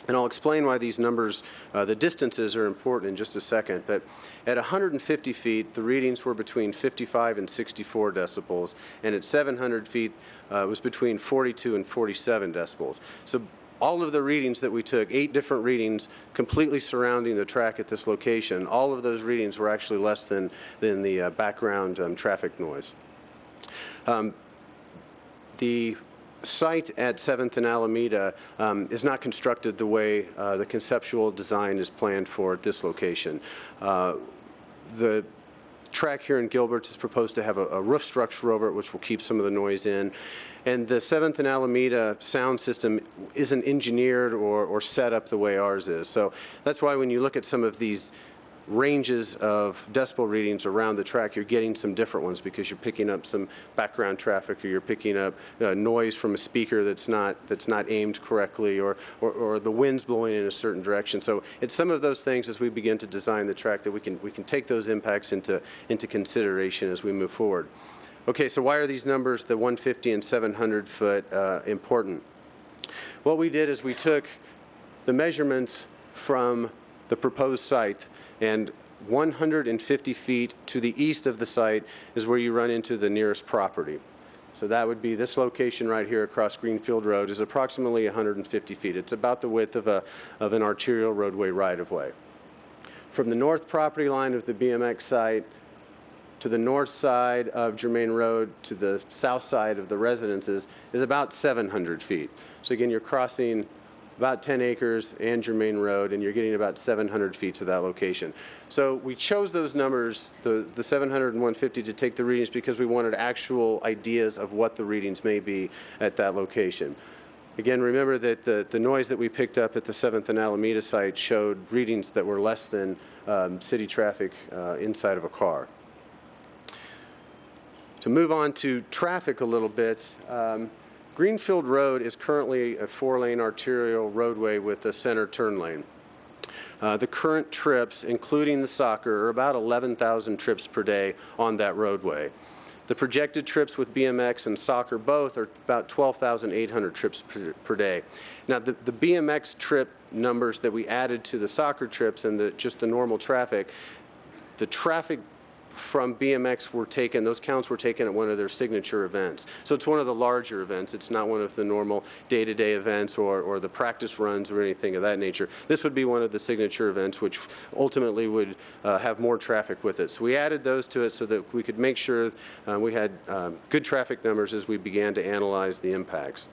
And I'll explain why these numbers, the distances are important in just a second. But at 150 feet, the readings were between 55 and 64 decibels. And at 700 feet, it was between 42 and 47 decibels. So all of the readings that we took, 8 different readings completely surrounding the track at this location, all of those readings were actually less than the background traffic noise. The site at 7th and Alameda is not constructed the way the conceptual design is planned for at this location. The track here in Gilbert is proposed to have a roof structure over it, which will keep some of the noise in. And the 7th and Alameda sound system isn't engineered or set up the way ours is. So that's why when you look at some of these ranges of decibel readings around the track, you're getting some different ones because you're picking up some background traffic, or you're picking up noise from a speaker that's not aimed correctly, or the wind's blowing in a certain direction. So it's some of those things as we begin to design the track that we can take those impacts into consideration as we move forward. Okay, so why are these numbers, the 150 and 700 foot, important? What we did is we took the measurements from the proposed site, and 150 feet to the east of the site is where you run into the nearest property. So that would be this location right here across Greenfield Road is approximately 150 feet. It's about the width of an arterial roadway right-of-way. From the north property line of the BMX site to the north side of Germain Road to the south side of the residences is about 700 feet. So again, you're crossing about 10 acres and Germain Road, and you're getting about 700 feet to that location. So we chose those numbers, the 700 and 150, to take the readings because we wanted actual ideas of what the readings may be at that location. Again, remember that the noise that we picked up at the 7th and Alameda site showed readings that were less than city traffic inside of a car. To move on to traffic a little bit, Greenfield Road is currently a 4-lane arterial roadway with a center turn lane. The current trips, including the soccer, are about 11,000 trips per day on that roadway. The projected trips with BMX and soccer both are about 12,800 trips per day. Now, the BMX trip numbers that we added to the soccer trips and just the normal traffic, the traffic from BMX were taken, those counts were taken at one of their signature events. So it's one of the larger events. It's not one of the normal day-to-day events or the practice runs or anything of that nature. This would be one of the signature events, which ultimately would have more traffic with it. So we added those to it so that we could make sure we had good traffic numbers as we began to analyze the impacts.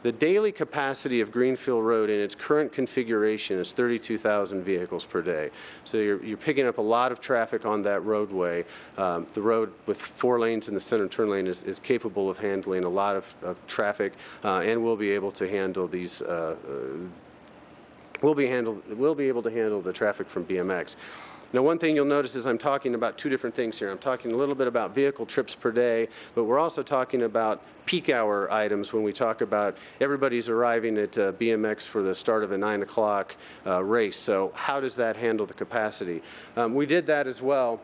The daily capacity of Greenfield Road in its current configuration is 32,000 vehicles per day. So you're picking up a lot of traffic on that roadway. The road with 4 lanes in the center turn lane is capable of handling a lot of traffic and will be able to handle these. We'll be able to handle the traffic from BMX. Now, one thing you'll notice is I'm talking about 2 different things here. I'm talking a little bit about vehicle trips per day, but we're also talking about peak hour items when we talk about everybody's arriving at BMX for the start of a 9 o'clock race. So how does that handle the capacity? We did that as well.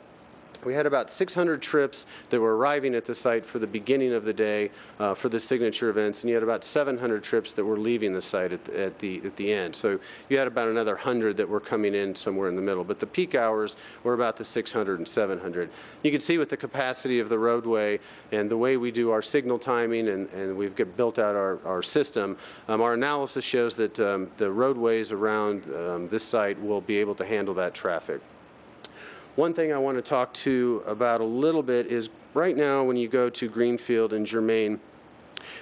We had about 600 trips that were arriving at the site for the beginning of the day for the signature events, and you had about 700 trips that were leaving the site at the end. So you had about another 100 that were coming in somewhere in the middle. But the peak hours were about the 600 and 700. You can see with the capacity of the roadway and the way we do our signal timing and we've built out our system, our analysis shows that the roadways around this site will be able to handle that traffic. One thing I want to talk to about a little bit is right now when you go to Greenfield and Germain,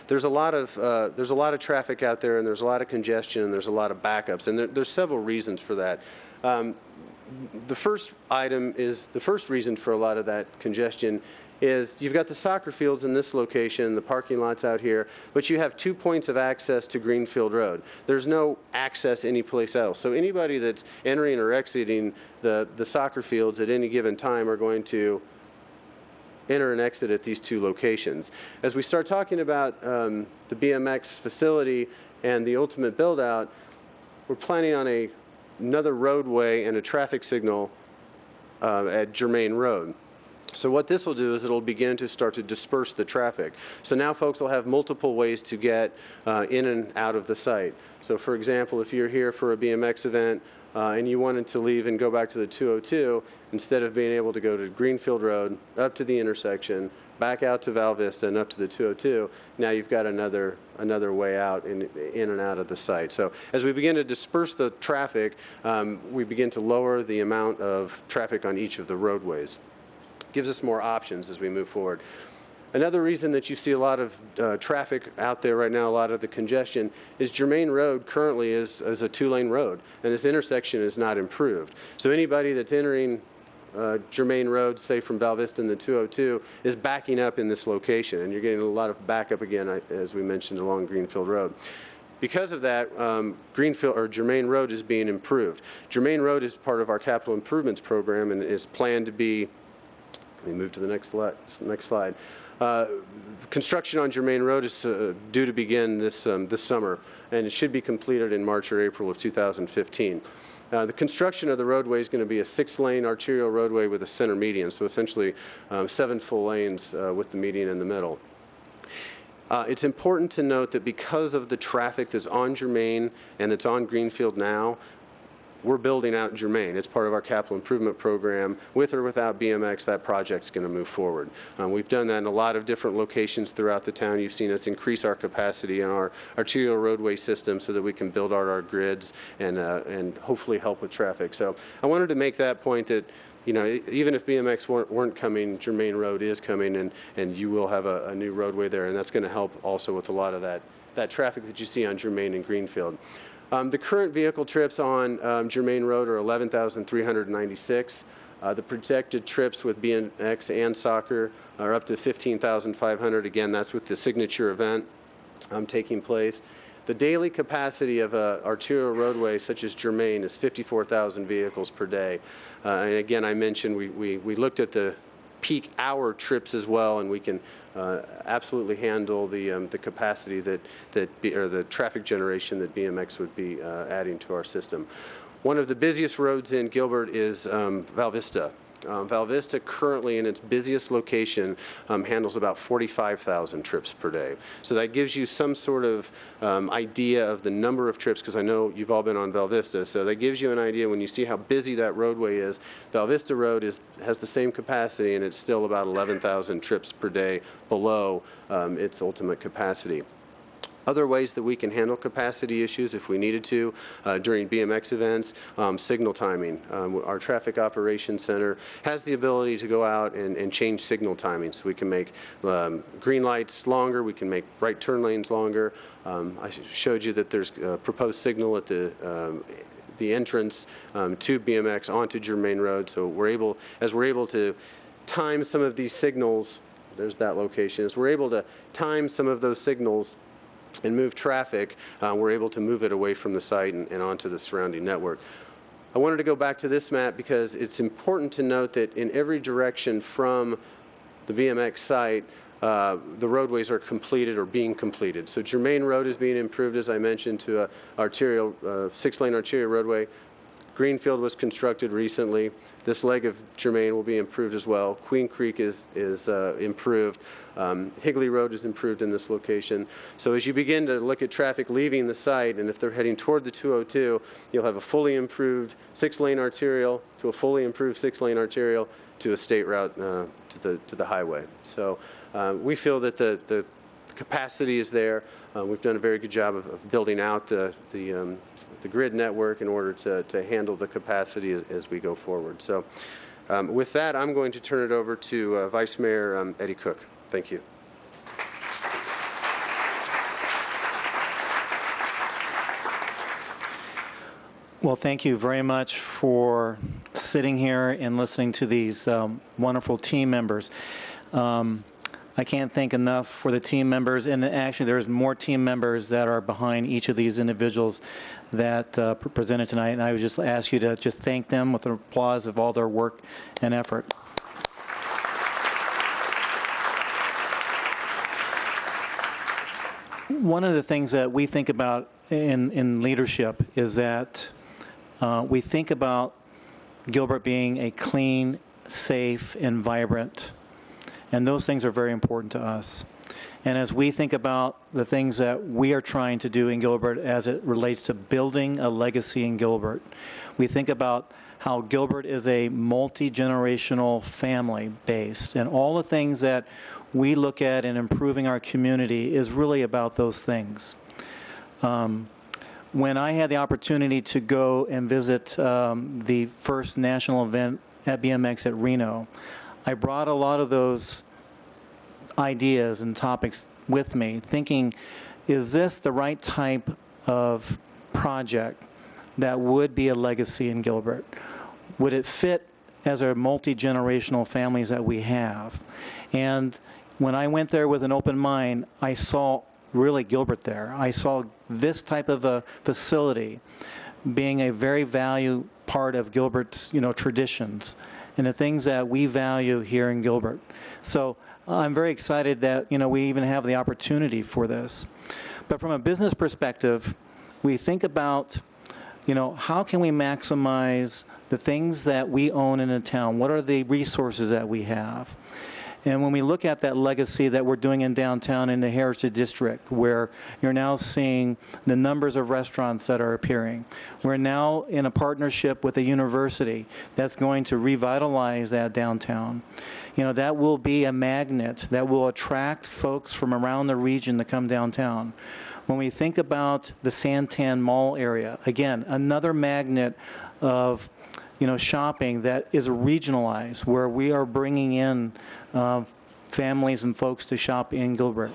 there's a lot of traffic out there, and there's a lot of congestion, and there's a lot of backups, and there's several reasons for that. The first reason for a lot of that congestion is you've got the soccer fields in this location, the parking lots out here, but you have 2 points of access to Greenfield Road. There's no access anyplace else. So anybody that's entering or exiting the soccer fields at any given time are going to enter and exit at these 2 locations. As we start talking about the BMX facility and the ultimate build-out, we're planning on another roadway and a traffic signal at Germain Road. So what this will do is it'll begin to start to disperse the traffic. So now folks will have multiple ways to get in and out of the site. So for example, if you're here for a BMX event and you wanted to leave and go back to the 202, instead of being able to go to Greenfield Road, up to the intersection, back out to Val Vista and up to the 202, now you've got another way out in and out of the site. So as we begin to disperse the traffic, we begin to lower the amount of traffic on each of the roadways. Gives us more options as we move forward. Another reason that you see a lot of traffic out there right now, a lot of the congestion, is Germain Road currently is a 2-lane road, and this intersection is not improved. So anybody that's entering Germain Road, say from Val Vista and the 202, is backing up in this location, and you're getting a lot of backup again, as we mentioned, along Greenfield Road. Because of that, Germain Road is being improved. Germain Road is part of our capital improvements program and is planned to be. Let me move to the next slide. Construction on Germain Road is due to begin this summer, and it should be completed in March or April of 2015. The construction of the roadway is going to be a 6-lane arterial roadway with a center median, so essentially 7 full lanes with the median in the middle. It's important to note that because of the traffic that's on Germain and that's on Greenfield now, we're building out Germain. It's part of our capital improvement program. With or without BMX, that project's going to move forward. We've done that in a lot of different locations throughout the town. You've seen us increase our capacity in our arterial roadway system so that we can build out our grids and hopefully help with traffic. So I wanted to make that point that, you know, even if BMX weren't coming, Germain Road is coming, and you will have a new roadway there, and that's going to help also with a lot of that traffic that you see on Germain and Greenfield. The current vehicle trips on Germain Road are 11,396. The projected trips with BMX and soccer are up to 15,500. Again, that's with the signature event taking place. The daily capacity of an arterial roadway such as Germain is 54,000 vehicles per day. And again, I mentioned we looked at the peak hour trips as well, and we can absolutely handle the capacity or the traffic generation that BMX would be adding to our system. One of the busiest roads in Gilbert is Val Vista. Val Vista currently in its busiest location handles about 45,000 trips per day. So that gives you some sort of idea of the number of trips, because I know you've all been on Val Vista, so that gives you an idea when you see how busy that roadway is. Val Vista Road has the same capacity, and it's still about 11,000 trips per day below its ultimate capacity. Other ways that we can handle capacity issues if we needed to during BMX events, signal timing. Our traffic operations center has the ability to go out and change signal timing. So we can make green lights longer, we can make right turn lanes longer. I showed you that there's a proposed signal at the entrance to BMX onto Germain Road. So as we're able to time some of these signals, there's that location, as we're able to time some of those signals and move traffic, we're able to move it away from the site and onto the surrounding network. I wanted to go back to this map because it's important to note that in every direction from the BMX site, the roadways are completed or being completed. So Germain Road is being improved, as I mentioned, to a 6-lane arterial roadway. Greenfield was constructed recently. This leg of Germain will be improved as well. Queen Creek is improved. Higley Road is improved in this location. So as you begin to look at traffic leaving the site, and if they're heading toward the 202, you'll have a fully improved 6-lane arterial to a fully improved 6-lane arterial to a state route to the highway. So we feel that the capacity is there. We've done a very good job of building out the grid network in order to handle the capacity as we go forward. So with that, I'm going to turn it over to Vice Mayor Eddie Cook. Thank you. Well, thank you very much for sitting here and listening to these wonderful team members. I can't thank enough for the team members, and actually there's more team members that are behind each of these individuals that presented tonight, and I would just ask you to just thank them with an applause of all their work and effort. One of the things that we think about in leadership is that we think about Gilbert being a clean, safe, and vibrant. And those things are very important to us. And as we think about the things that we are trying to do in Gilbert as it relates to building a legacy in Gilbert, we think about how Gilbert is a multi-generational family based. And all the things that we look at in improving our community is really about those things. When I had the opportunity to go and visit the first national event at BMX at Reno, I brought a lot of those ideas and topics with me, thinking, is this the right type of project that would be a legacy in Gilbert? Would it fit as our multi-generational families that we have? And when I went there with an open mind, I saw really Gilbert there. I saw this type of a facility being a very valued part of Gilbert's, traditions and the things that we value here in Gilbert. So I'm very excited that, we even have the opportunity for this. But from a business perspective, we think about, how can we maximize the things that we own in a town? What are the resources that we have? And when we look at that legacy that we're doing in downtown in the Heritage District, where you're now seeing the numbers of restaurants that are appearing, we're now in a partnership with a university that's going to revitalize that downtown. That will be a magnet that will attract folks from around the region to come downtown. When we think about the Santan Mall area, again, another magnet of shopping that is regionalized, where we are bringing in families and folks to shop in Gilbert.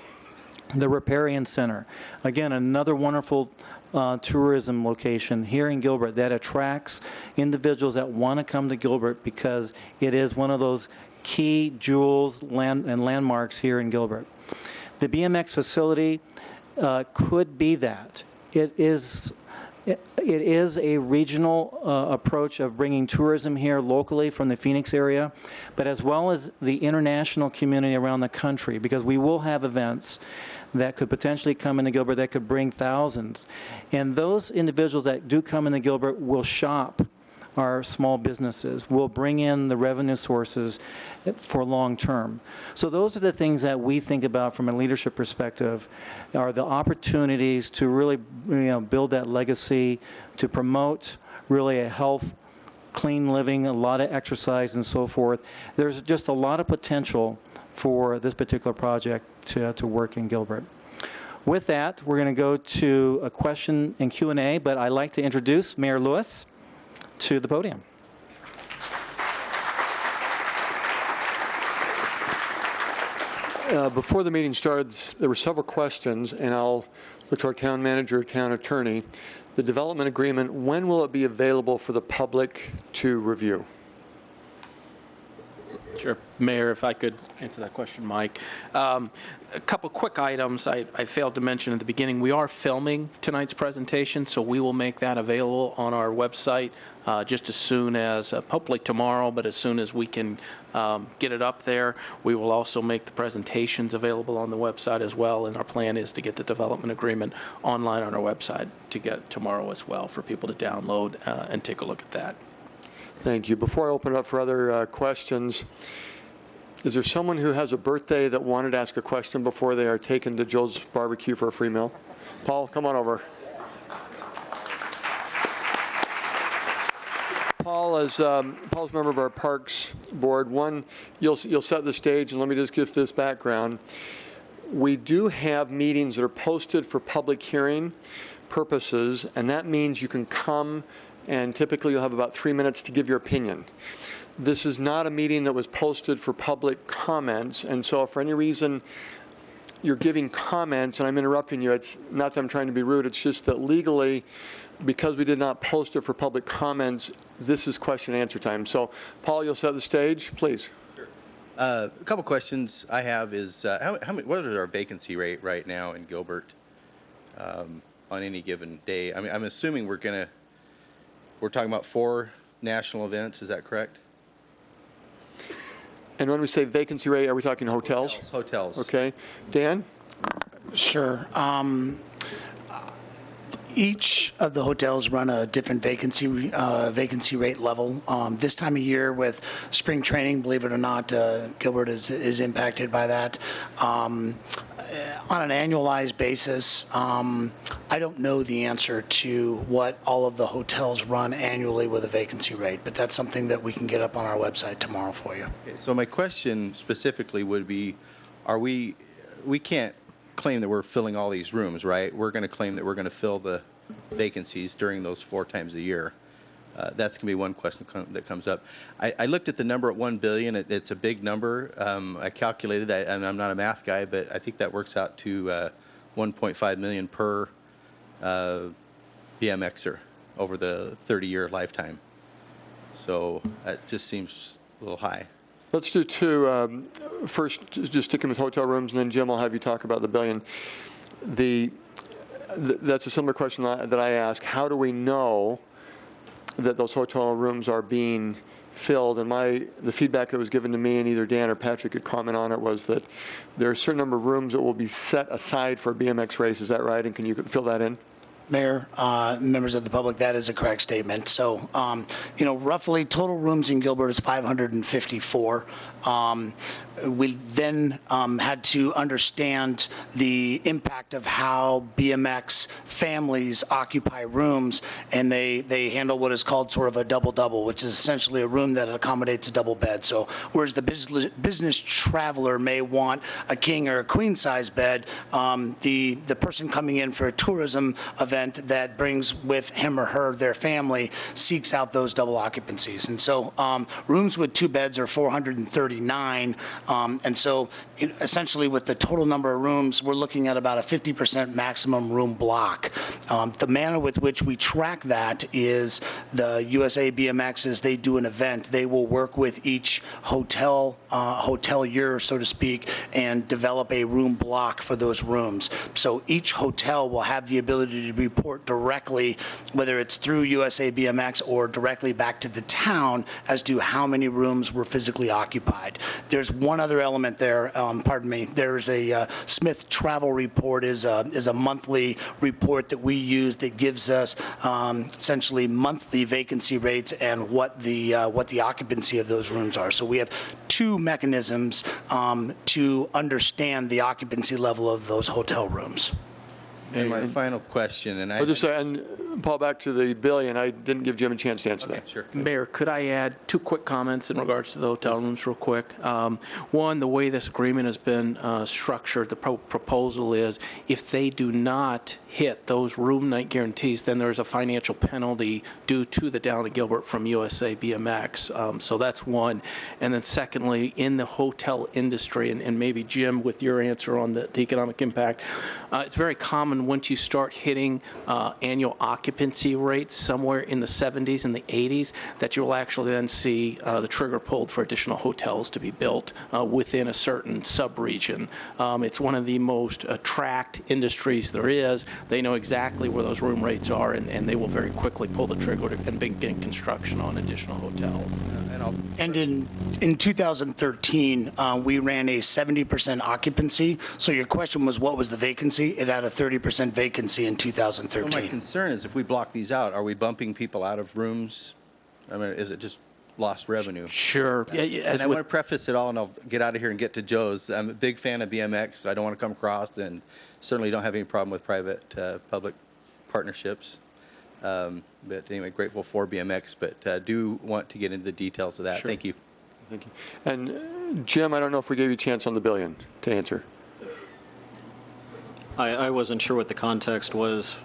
The Riparian Center, again, another wonderful tourism location here in Gilbert that attracts individuals that want to come to Gilbert because it is one of those key jewels and landmarks here in Gilbert. The BMX facility, could be that. It is a regional approach of bringing tourism here locally from the Phoenix area, but as well as the international community around the country, because we will have events that could potentially come into Gilbert that could bring thousands. And those individuals that do come into Gilbert will shop our small businesses, will bring in the revenue sources for long term. So those are the things that we think about from a leadership perspective, are the opportunities to really build that legacy, to promote really a health, clean living, a lot of exercise and so forth. There's just a lot of potential for this particular project to work in Gilbert. With that, we're going to go to a question and Q&A, but I'd like to introduce Mayor Lewis to the podium. Before the meeting starts, there were several questions, and I'll look to our town manager, town attorney. The development agreement, when will it be available for the public to review? Sure. Mayor, if I could answer that question, Mike. A couple quick items I failed to mention at the beginning. We are filming tonight's presentation, so we will make that available on our website just as soon as, hopefully tomorrow, but as soon as we can get it up there. We will also make the presentations available on the website as well, and our plan is to get the development agreement online on our website to get tomorrow as well for people to download and take a look at that. Thank you. Before I open it up for other questions, is there someone who has a birthday that wanted to ask a question before they are taken to Joe's Barbecue for a free meal? Paul, come on over. Paul's a member of our Parks Board. One, you'll set the stage, and let me just give this background. We do have meetings that are posted for public hearing purposes, and that means you can come, and typically you'll have about 3 minutes to give your opinion. This is not a meeting that was posted for public comments, and so if for any reason you're giving comments and I'm interrupting you, it's not that I'm trying to be rude, it's just that legally, because we did not post it for public comments, this is question and answer time. So, Paul, you'll set the stage, please. Sure. A couple questions I have is, what is our vacancy rate right now in Gilbert on any given day? I mean, I'm assuming we're talking about 4 national events, is that correct? And when we say vacancy rate, are we talking hotels? Hotels. Okay. Dan? Sure. Each of the hotels run a different vacancy rate level. This time of year with spring training, believe it or not, Gilbert is impacted by that. On an annualized basis, I don't know the answer to what all of the hotels run annually with a vacancy rate, but that's something that we can get up on our website tomorrow for you. Okay, so my question specifically would be, we can't claim that we're filling all these rooms, right? We're going to claim that we're going to fill the vacancies during those 4 times a year. That's going to be one question that comes up. I looked at the number at $1 billion. It's a big number. I calculated that, and I'm not a math guy, but I think that works out to $1.5 million per BMXer over the 30-year lifetime. So that just seems a little high. Let's do 2. First, just sticking with hotel rooms, and then Jim, I'll have you talk about the billion. That's a similar question that I ask. How do we know that those hotel rooms are being filled? And the feedback that was given to me, and either Dan or Patrick could comment on it, was that there are a certain number of rooms that will be set aside for a BMX race. Is that right? And can you fill that in? Mayor, members of the public, that is a correct statement. So, roughly total rooms in Gilbert is 554. We then had to understand the impact of how BMX families occupy rooms, and they handle what is called sort of a double-double, which is essentially a room that accommodates a double bed. So whereas the business traveler may want a king or a queen size bed, the person coming in for a tourism event event that brings with him or her their family seeks out those double occupancies. And so rooms with 2 beds are 439. And so essentially with the total number of rooms, we're looking at about a 50% maximum room block. The manner with which we track that is the USA BMX, as they do an event, they will work with each hotelier, so to speak, and develop a room block for those rooms. So each hotel will have the ability to report directly, whether it's through USA BMX or directly back to the town, as to how many rooms were physically occupied. There's one other element there, pardon me, there's a Smith Travel Report is a monthly report that we use that gives us essentially monthly vacancy rates and what the occupancy of those rooms are. So we have 2 mechanisms to understand the occupancy level of those hotel rooms. And my final question, and I'll just say, and Paul, back to the billion, I didn't give Jim a chance to answer that. Sure. Mayor, could I add 2 quick comments in regards to the hotel rooms real quick? One, the way this agreement has been structured, the proposal is if they do not hit those room night guarantees, then there's a financial penalty due to the Town of Gilbert from USA BMX. So that's one. And then secondly, in the hotel industry, and maybe Jim, with your answer on the economic impact, it's very common once you start hitting annual occupancy rates somewhere in the 70s and the 80s that you will actually then see the trigger pulled for additional hotels to be built within a certain sub-region. It's one of the most tracked industries there is. They know exactly where those room rates are, and they will very quickly pull the trigger and begin construction on additional hotels. And in 2013, we ran a 70% occupancy. So your question was, what was the vacancy? It had a 30% vacancy in 2013. Well, my concern is if we block these out, are we bumping people out of rooms? I mean, is it just lost revenue? Sure. Yeah, and I want to preface it all, and I'll get out of here and get to Joe's. I'm a big fan of BMX. I don't want to come across, and certainly don't have any problem with private-public partnerships. But anyway, grateful for BMX, but do want to get into the details of that. Sure. Thank you. Thank you. And Jim, I don't know if we gave you a chance on the billion to answer. I wasn't sure what the context was,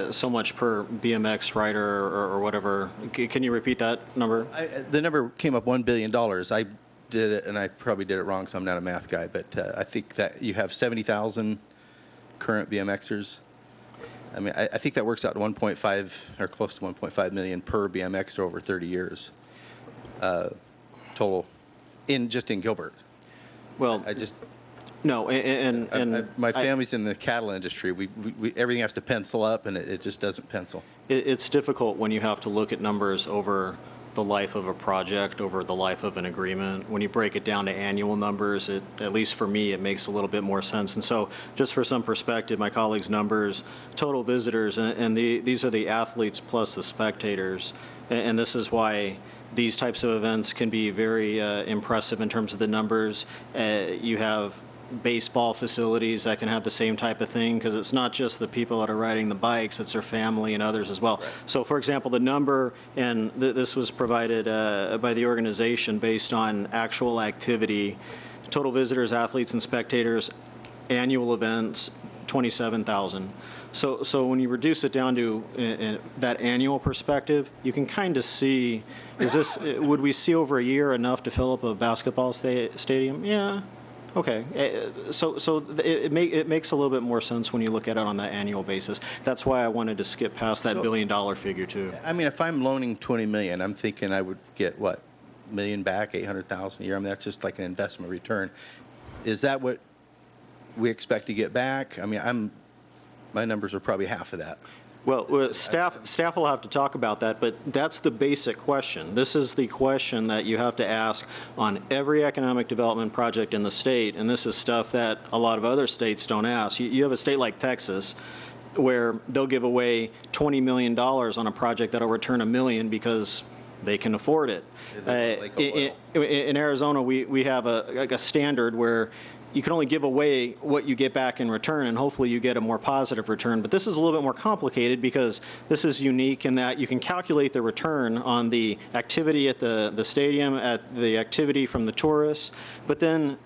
so much per BMX rider or whatever. Can you repeat that number? The number came up $1 billion. I did it, and I probably did it wrong, so I'm not a math guy, but I think that you have 70,000 current BMXers. I mean, I think that works out to 1.5 or close to 1.5 million per BMXer over 30 years total, just in Gilbert. Well, no, and my family's in the cattle industry. We everything has to pencil up, and it just doesn't pencil. It's difficult when you have to look at numbers over the life of a project, over the life of an agreement. When you break it down to annual numbers, at least for me, it makes a little bit more sense. And so just for some perspective, my colleagues' numbers, total visitors, and these are the athletes plus the spectators. And this is why these types of events can be very impressive in terms of the numbers. You have baseball facilities that can have the same type of thing, because it's not just the people that are riding the bikes, it's their family and others as well. Right. So for example, the number, and this was provided by the organization based on actual activity, total visitors, athletes, and spectators, annual events, 27,000. So when you reduce it down to that annual perspective, you can kind of see, would we see over a year enough to fill up a basketball stadium? Yeah. Okay, so it makes a little bit more sense when you look at it on that annual basis. That's why I wanted to skip past that $1 billion figure too. I mean, if I'm loaning $20 million, I'm thinking I would get what, $1 million back, $800,000 a year. I mean, that's just like an investment return. Is that what we expect to get back? I mean, my numbers are probably half of that. Well, staff will have to talk about that, but that's the basic question. This is the question that you have to ask on every economic development project in the state, and this is stuff that a lot of other states don't ask. You have a state like Texas, where they'll give away $20 million on a project that'll return $1 million because they can afford it. In Arizona, we have a standard where you can only give away what you get back in return, and hopefully you get a more positive return. But this is a little bit more complicated because this is unique in that you can calculate the return on the activity at the stadium, at the activity from the tourists, but then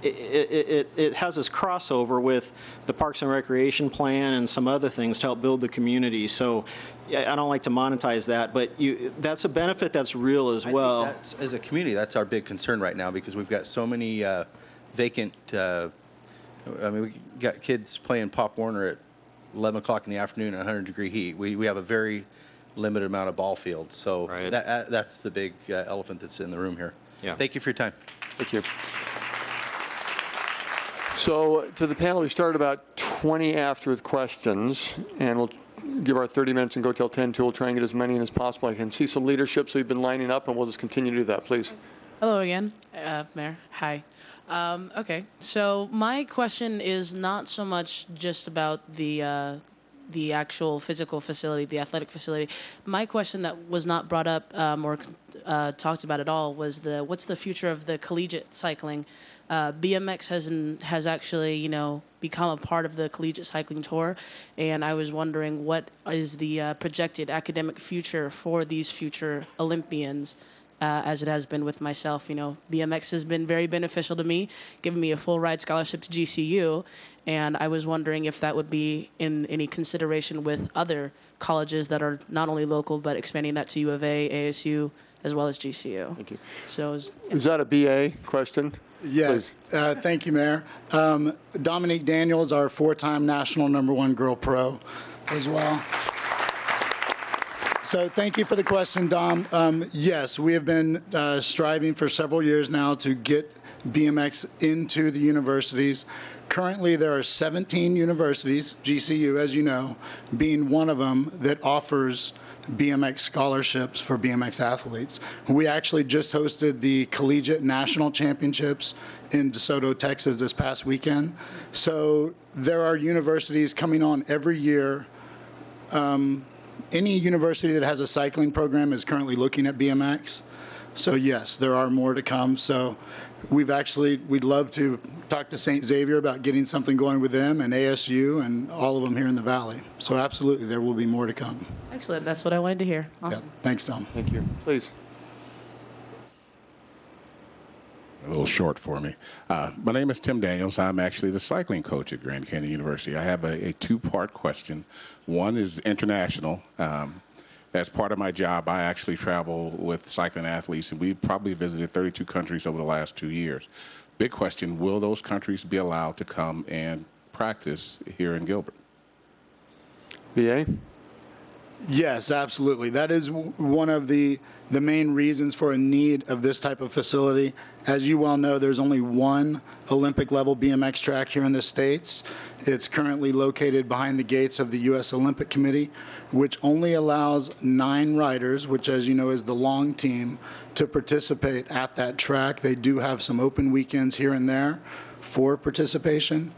it has this crossover with the Parks and Recreation Plan and some other things to help build the community. So I don't like to monetize that, but that's a benefit that's real as well. I think that's, as a community, that's our big concern right now because we've got so many vacant, I mean, we got kids playing Pop Warner at 11 o'clock in the afternoon in 100-degree heat. We have a very limited amount of ball fields. So Right. that's the big elephant that's in the room here. Yeah. Thank you for your time. Thank you. So to the panel, we started about 20 after with questions, and we'll give our 30 minutes and go till 10 too. We'll try and get as many in as possible. I can see some leadership, so you've been lining up, and we'll just continue to do that, please. Hello again, Mayor. Hi. Okay, so my question is not so much just about the actual physical facility, the athletic facility. My question that was not brought up or talked about at all was what's the future of the collegiate cycling? BMX has actually, become a part of the collegiate cycling tour, and I was wondering what is the projected academic future for these future Olympians, as it has been with myself. BMX has been very beneficial to me, giving me a full ride scholarship to GCU, and I was wondering if that would be in any consideration with other colleges that are not only local, but expanding that to U of A, ASU, as well as GCU. Thank you. So Is that a BA question? Yes. Thank you, Mayor. Dominique Daniels, our 4-time national #1 girl pro as well. So thank you for the question, Dom. Yes, we have been striving for several years now to get BMX into the universities. Currently, there are 17 universities, GCU, as you know, being one of them, that offers BMX scholarships for BMX athletes. We actually just hosted the Collegiate National Championships in DeSoto, Texas this past weekend. So there are universities coming on every year. Any university that has a cycling program is currently looking at BMX. So yes, there are more to come. So we'd love to talk to St. Xavier about getting something going with them, and ASU and all of them here in the Valley. So absolutely, there will be more to come. excellent. That's what I wanted to hear. Awesome. Yeah. Thanks, Tom. Thank you. Please. A little short for me. My name is Tim Daniels. I'm actually the cycling coach at Grand Canyon University. I have a two-part question. One is international. As part of my job, I actually travel with cycling athletes, and we've probably visited 32 countries over the last 2 years. Big question, will those countries be allowed to come and practice here in Gilbert? BA? Yes, absolutely. That is one of the main reasons for a need of this type of facility. As you well know, there's only one Olympic-level BMX track here in the States. It's currently located behind the gates of the U.S. Olympic Committee, which only allows 9 riders, which, as you know, is the long team, to participate at that track. They do have some open weekends here and there for participation.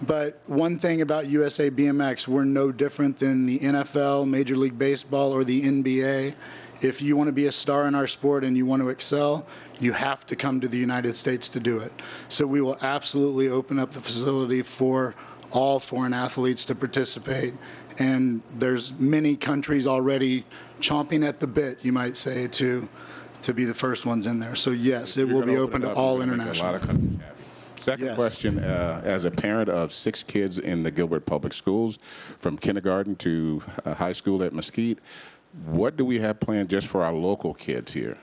But one thing about USA BMX, we're no different than the NFL, Major League Baseball, or the NBA. If you want to be a star in our sport and you want to excel, you have to come to the United States to do it. So we will absolutely open up the facility for all foreign athletes to participate. And there's many countries already chomping at the bit, you might say, to be the first ones in there. So yes, it will be open to all international. Second question, as a parent of 6 kids in the Gilbert Public Schools, from kindergarten to high school at Mesquite, what do we have planned just for our local kids here?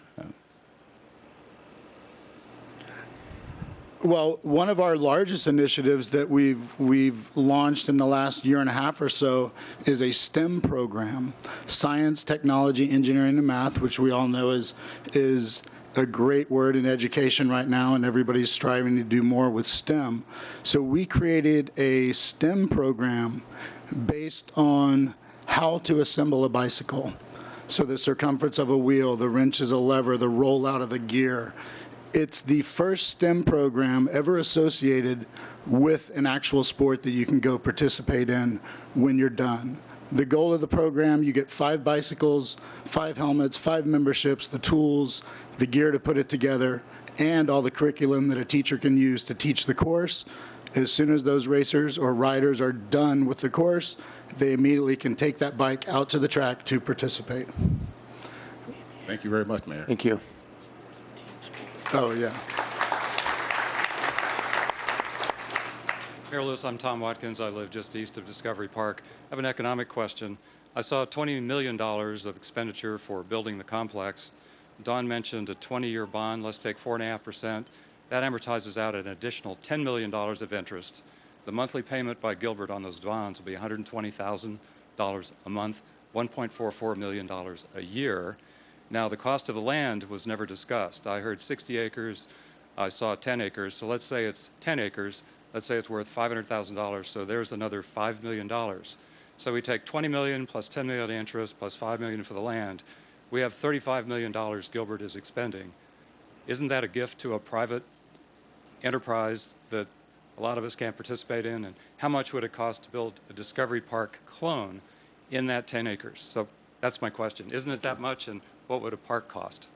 Well, one of our largest initiatives that we've launched in the last year and a half or so is a STEM program, science, technology, engineering, and math, which we all know is a great word in education right now, and everybody's striving to do more with STEM. So we created a STEM program based on how to assemble a bicycle. So the circumference of a wheel, the wrench is a lever, the rollout of a gear. It's the first STEM program ever associated with an actual sport that you can go participate in when you're done. The goal of the program, you get 5 bicycles, 5 helmets, 5 memberships, the tools, the gear to put it together, and all the curriculum that a teacher can use to teach the course. As soon as those racers or riders are done with the course, they immediately can take that bike out to the track to participate. Thank you very much, Mayor. Thank you. Oh, yeah. Mayor Lewis, I'm Tom Watkins. I live just east of Discovery Park. I have an economic question. I saw $20 million of expenditure for building the complex. Don mentioned a 20-year bond. Let's take 4.5%. That amortizes out an additional $10 million of interest. The monthly payment by Gilbert on those bonds will be $120,000 a month, $1.44 million a year. Now, the cost of the land was never discussed. I heard 60 acres. I saw 10 acres. So let's say it's 10 acres. Let's say it's worth $500,000. So there's another $5 million. So we take $20 million plus $10 million interest plus $5 million for the land. We have $35 million Gilbert is expending. Isn't that a gift to a private enterprise that a lot of us can't participate in? And how much would it cost to build a Discovery Park clone in that 10 acres? So that's my question. Isn't it that much, and what would a park cost?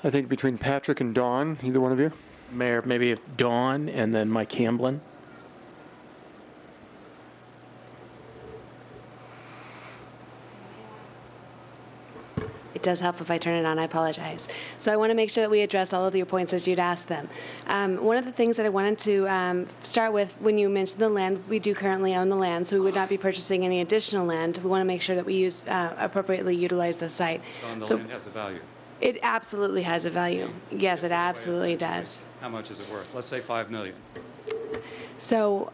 I think between Patrick and Dawn, either one of you. Mayor, maybe if Dawn and then Mike Hamblin. It does help if I turn it on. I apologize. So I want to make sure that we address all of your points as you'd asked them. One of the things that I wanted to start with, when you mentioned the land, we do currently own the land, so we would not be purchasing any additional land. We want to make sure that we appropriately utilize the site. The land has a value. It absolutely has a value. Yes, it absolutely does. How much is it worth? Let's say $5 million. So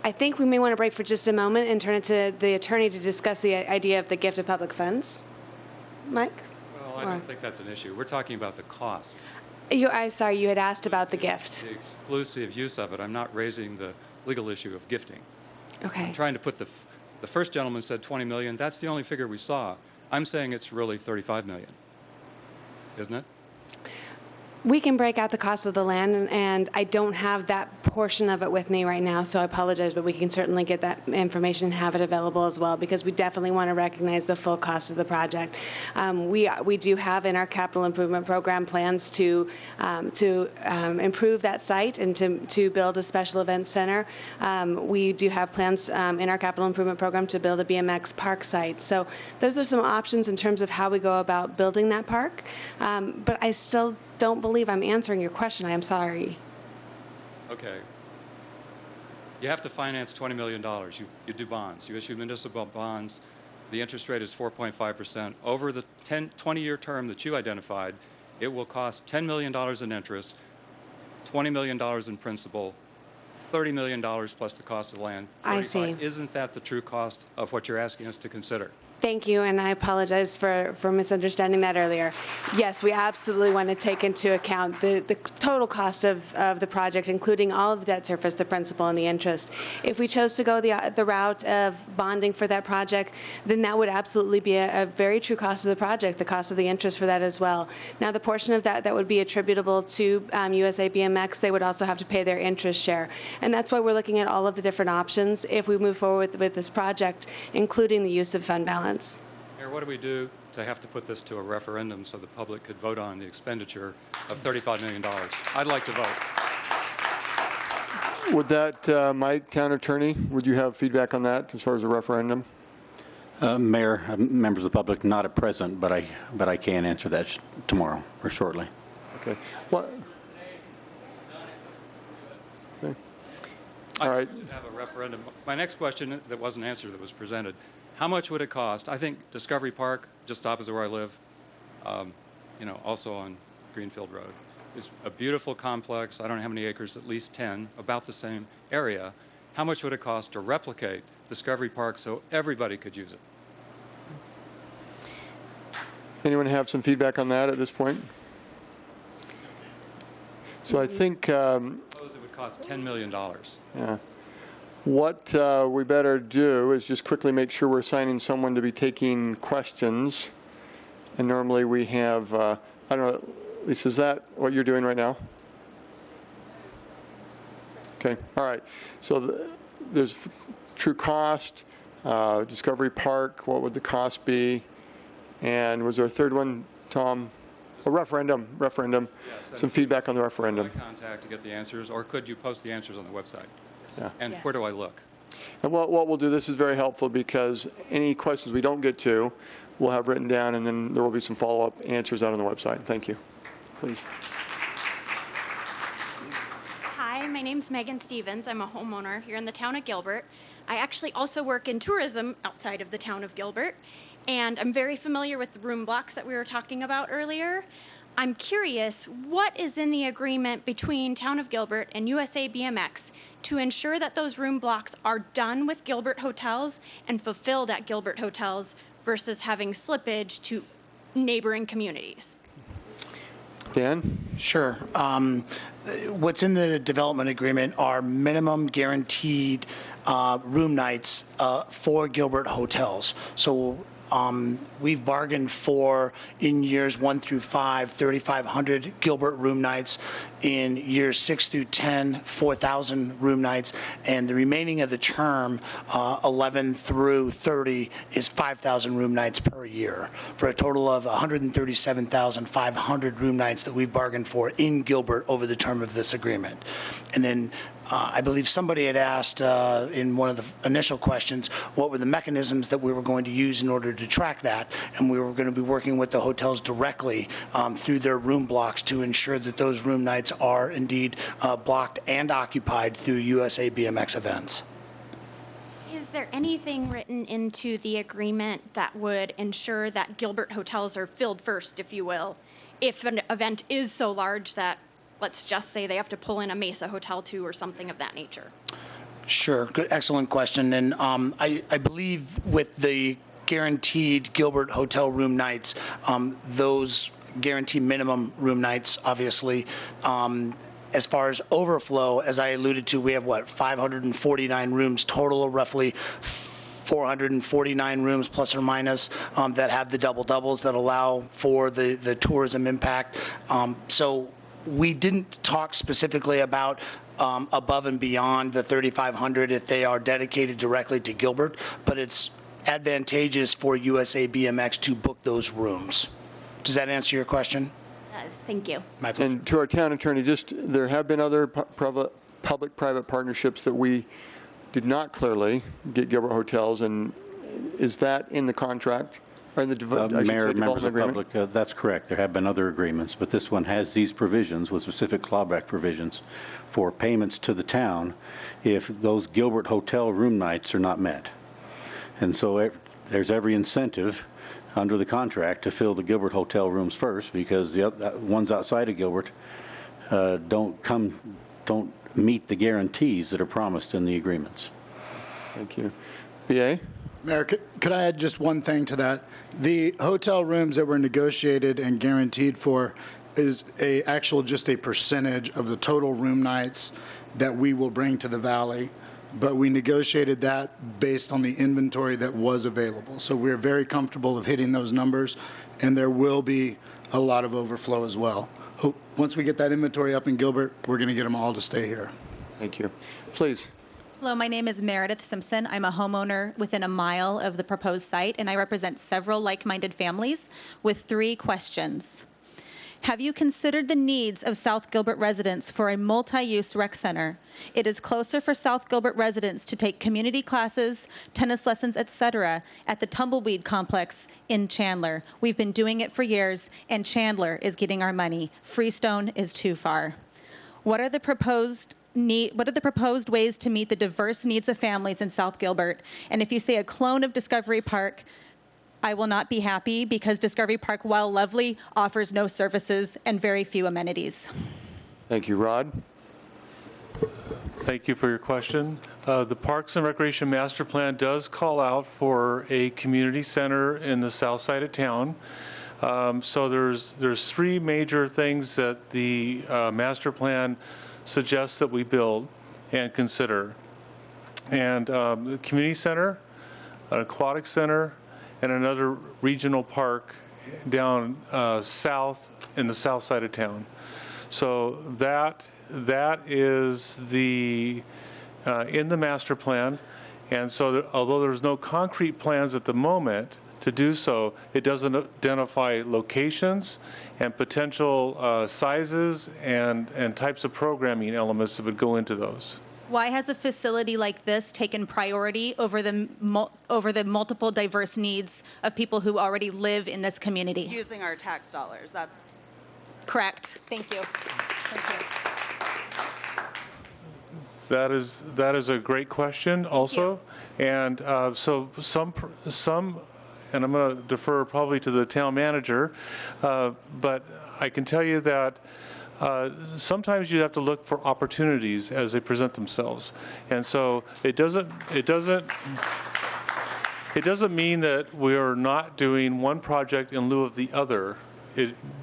I think we may want to break for just a moment and turn it to the attorney to discuss the idea of the gift of public funds. Mike? Well, I don't think that's an issue. We're talking about the cost. I'm sorry, you had asked about the gift. The exclusive use of it. I'm not raising the legal issue of gifting. Okay. I'm trying to put the first gentleman said 20 million. That's the only figure we saw. I'm saying it's really 35 million. Isn't it? We can break out the cost of the land, and I don't have that portion of it with me right now, so I apologize, but we can certainly get that information and have it available as well, because we definitely want to recognize the full cost of the project. We do have in our capital improvement program plans to improve that site and to build a special events center. We do have plans in our capital improvement program to build a BMX park site. So those are some options in terms of how we go about building that park, but I still don't believe I'm answering your question. I am sorry. Okay. You have to finance $20 million. You do bonds. You issue municipal bonds. The interest rate is 4.5%. Over the 20-year term that you identified, it will cost $10 million in interest, $20 million in principal, $30 million plus the cost of the land. I see. Isn't that the true cost of what you're asking us to consider? Thank you, and I apologize for misunderstanding that earlier. Yes, we absolutely want to take into account the total cost of the project, including all of the debt service, the principal, and the interest. If we chose to go the route of bonding for that project, then that would absolutely be a very true cost of the project, the cost of the interest for that as well. Now, the portion of that would be attributable to USA BMX, they would also have to pay their interest share. And that's why we're looking at all of the different options if we move forward with this project, including the use of fund balance. Mayor, what do we do to have to put this to a referendum so the public could vote on the expenditure of $35 million? I'd like to vote. Would that, Mike, town attorney, would you have feedback on that as far as a referendum? Mayor, members of the public not at present, but I can answer that tomorrow or shortly. Okay. What? Okay. All right. I have a referendum. My next question that wasn't answered that was presented. How much would it cost? I think Discovery Park, just opposite where I live, also on Greenfield Road, is a beautiful complex. I don't know how many acres, at least 10, about the same area. How much would it cost to replicate Discovery Park so everybody could use it? Anyone have some feedback on that at this point? So I think Suppose it would cost $10 million. Yeah. What we better do is just quickly make sure we're assigning someone to be taking questions. And normally we have, I don't know, Lisa, is that what you're doing right now? Okay, all right. So there's true cost, Discovery Park, what would the cost be? And was there a third one, Tom? A referendum. Yes, some feedback on the referendum. Contact to get the answers, or could you post the answers on the website? Yeah. And where do I look? And what we'll do, this is very helpful because any questions we don't get to, we'll have written down, and then there will be some follow-up answers out on the website. Thank you. Please. Hi, Hi, my name's Megan Stevens. I'm a homeowner here in the town of Gilbert. I actually also work in tourism outside of the town of Gilbert, and I'm very familiar with the room blocks that we were talking about earlier. I'm curious, what is in the agreement between Town of Gilbert and USA BMX to ensure that those room blocks are done with Gilbert hotels and fulfilled at Gilbert hotels versus having slippage to neighboring communities? Dan? Sure. What's in the development agreement are minimum guaranteed room nights for Gilbert hotels. So we've bargained for, in years 1 through 5, 3,500 Gilbert room nights. In years 6 through 10, 4,000 room nights. And the remaining of the term, 11 through 30, is 5,000 room nights per year, for a total of 137,500 room nights that we've bargained for in Gilbert over the term of this agreement. And then I believe somebody had asked in one of the initial questions what were the mechanisms that we were going to use in order to track that, and we were going to be working with the hotels directly through their room blocks to ensure that those room nights are indeed blocked and occupied through USA BMX events. Is there anything written into the agreement that would ensure that Gilbert hotels are filled first, if you will, if an event is so large that, let's just say, they have to pull in a Mesa hotel too or something of that nature? Sure. Good, excellent question. And I believe with the guaranteed Gilbert hotel room nights, those guaranteed minimum room nights, obviously. As far as overflow, as I alluded to, we have, 549 rooms total, roughly 449 rooms plus or minus that have the double-doubles that allow for the tourism impact. So we didn't talk specifically about above and beyond the 3,500 if they are dedicated directly to Gilbert, but it's advantageous for USA BMX to book those rooms. Does that answer your question? Thank you. My pleasure. And to our town attorney, there have been other public-private partnerships that we did not clearly get Gilbert hotels, and is that in the contract? Or in the Mayor, members of the agreement? public, that's correct. There have been other agreements, but this one has these provisions with specific clawback provisions for payments to the town if those Gilbert hotel room nights are not met. And so there's every incentive under the contract to fill the Gilbert hotel rooms first, because the ones outside of Gilbert don't meet the guarantees that are promised in the agreements. Thank you. BA? Mayor, could I add just one thing to that? The hotel rooms that were negotiated and guaranteed for is just a percentage of the total room nights that we will bring to the Valley. But we negotiated that based on the inventory that was available. So we're very comfortable of hitting those numbers, and there will be a lot of overflow as well. Once we get that inventory up in Gilbert, we're going to get them all to stay here. Thank you. Please. Hello, my name is Meredith Simpson. I'm a homeowner within a mile of the proposed site, and I represent several like-minded families with 3 questions. Have you considered the needs of South Gilbert residents for a multi-use rec center? It is closer for South Gilbert residents to take community classes, tennis lessons, etc. at the Tumbleweed Complex in Chandler. We've been doing it for years, and Chandler is getting our money. Freestone is too far. What are the proposed ways to meet the diverse needs of families in South Gilbert? And if you say a clone of Discovery Park, I will not be happy, because Discovery Park, while lovely, offers no services and very few amenities. Thank you. Rod? Thank you for your question. The Parks and Recreation Master Plan does call out for a community center in the south side of town. So there's 3 major things that the master plan suggests that we build and consider. And the community center, an aquatic center, and another regional park down south in the south side of town. So that is the in the master plan. And so although there's no concrete plans at the moment to do so, it does identify locations and potential sizes and types of programming elements that would go into those. Why has a facility like this taken priority over the multiple diverse needs of people who already live in this community? Using our tax dollars, that's correct. Thank you. Thank you. That is a great question also. And so some, and I'm going to defer probably to the town manager, but I can tell you that sometimes you have to look for opportunities as they present themselves. And so it doesn't mean that we are not doing one project in lieu of the other.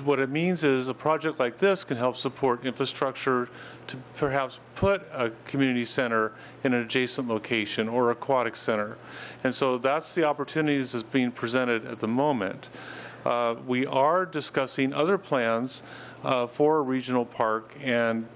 What it means is a project like this can help support infrastructure to perhaps put a community center in an adjacent location or aquatic center. And so that's the opportunities that's being presented at the moment. We are discussing other plans for a regional park and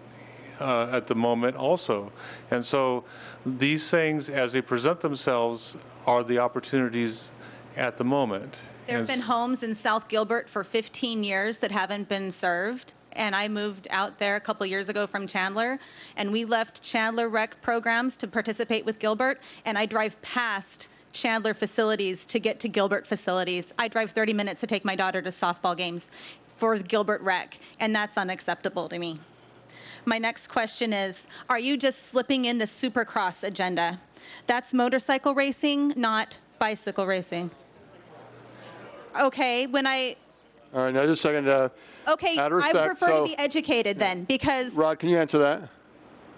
at the moment also. And so these things, as they present themselves, are the opportunities at the moment. There have been homes in South Gilbert for 15 years that haven't been served. And I moved out there a couple years ago from Chandler, and we left Chandler rec programs to participate with Gilbert, and I drive past Chandler facilities to get to Gilbert facilities. I drive 30 minutes to take my daughter to softball games for Gilbert rec, and that's unacceptable to me. My next question is, are you just slipping in the Supercross agenda? That's motorcycle racing, not bicycle racing. Okay, when I... All right, now just a second. Okay, out of respect, I prefer to be educated then, because... Rod, can you answer that?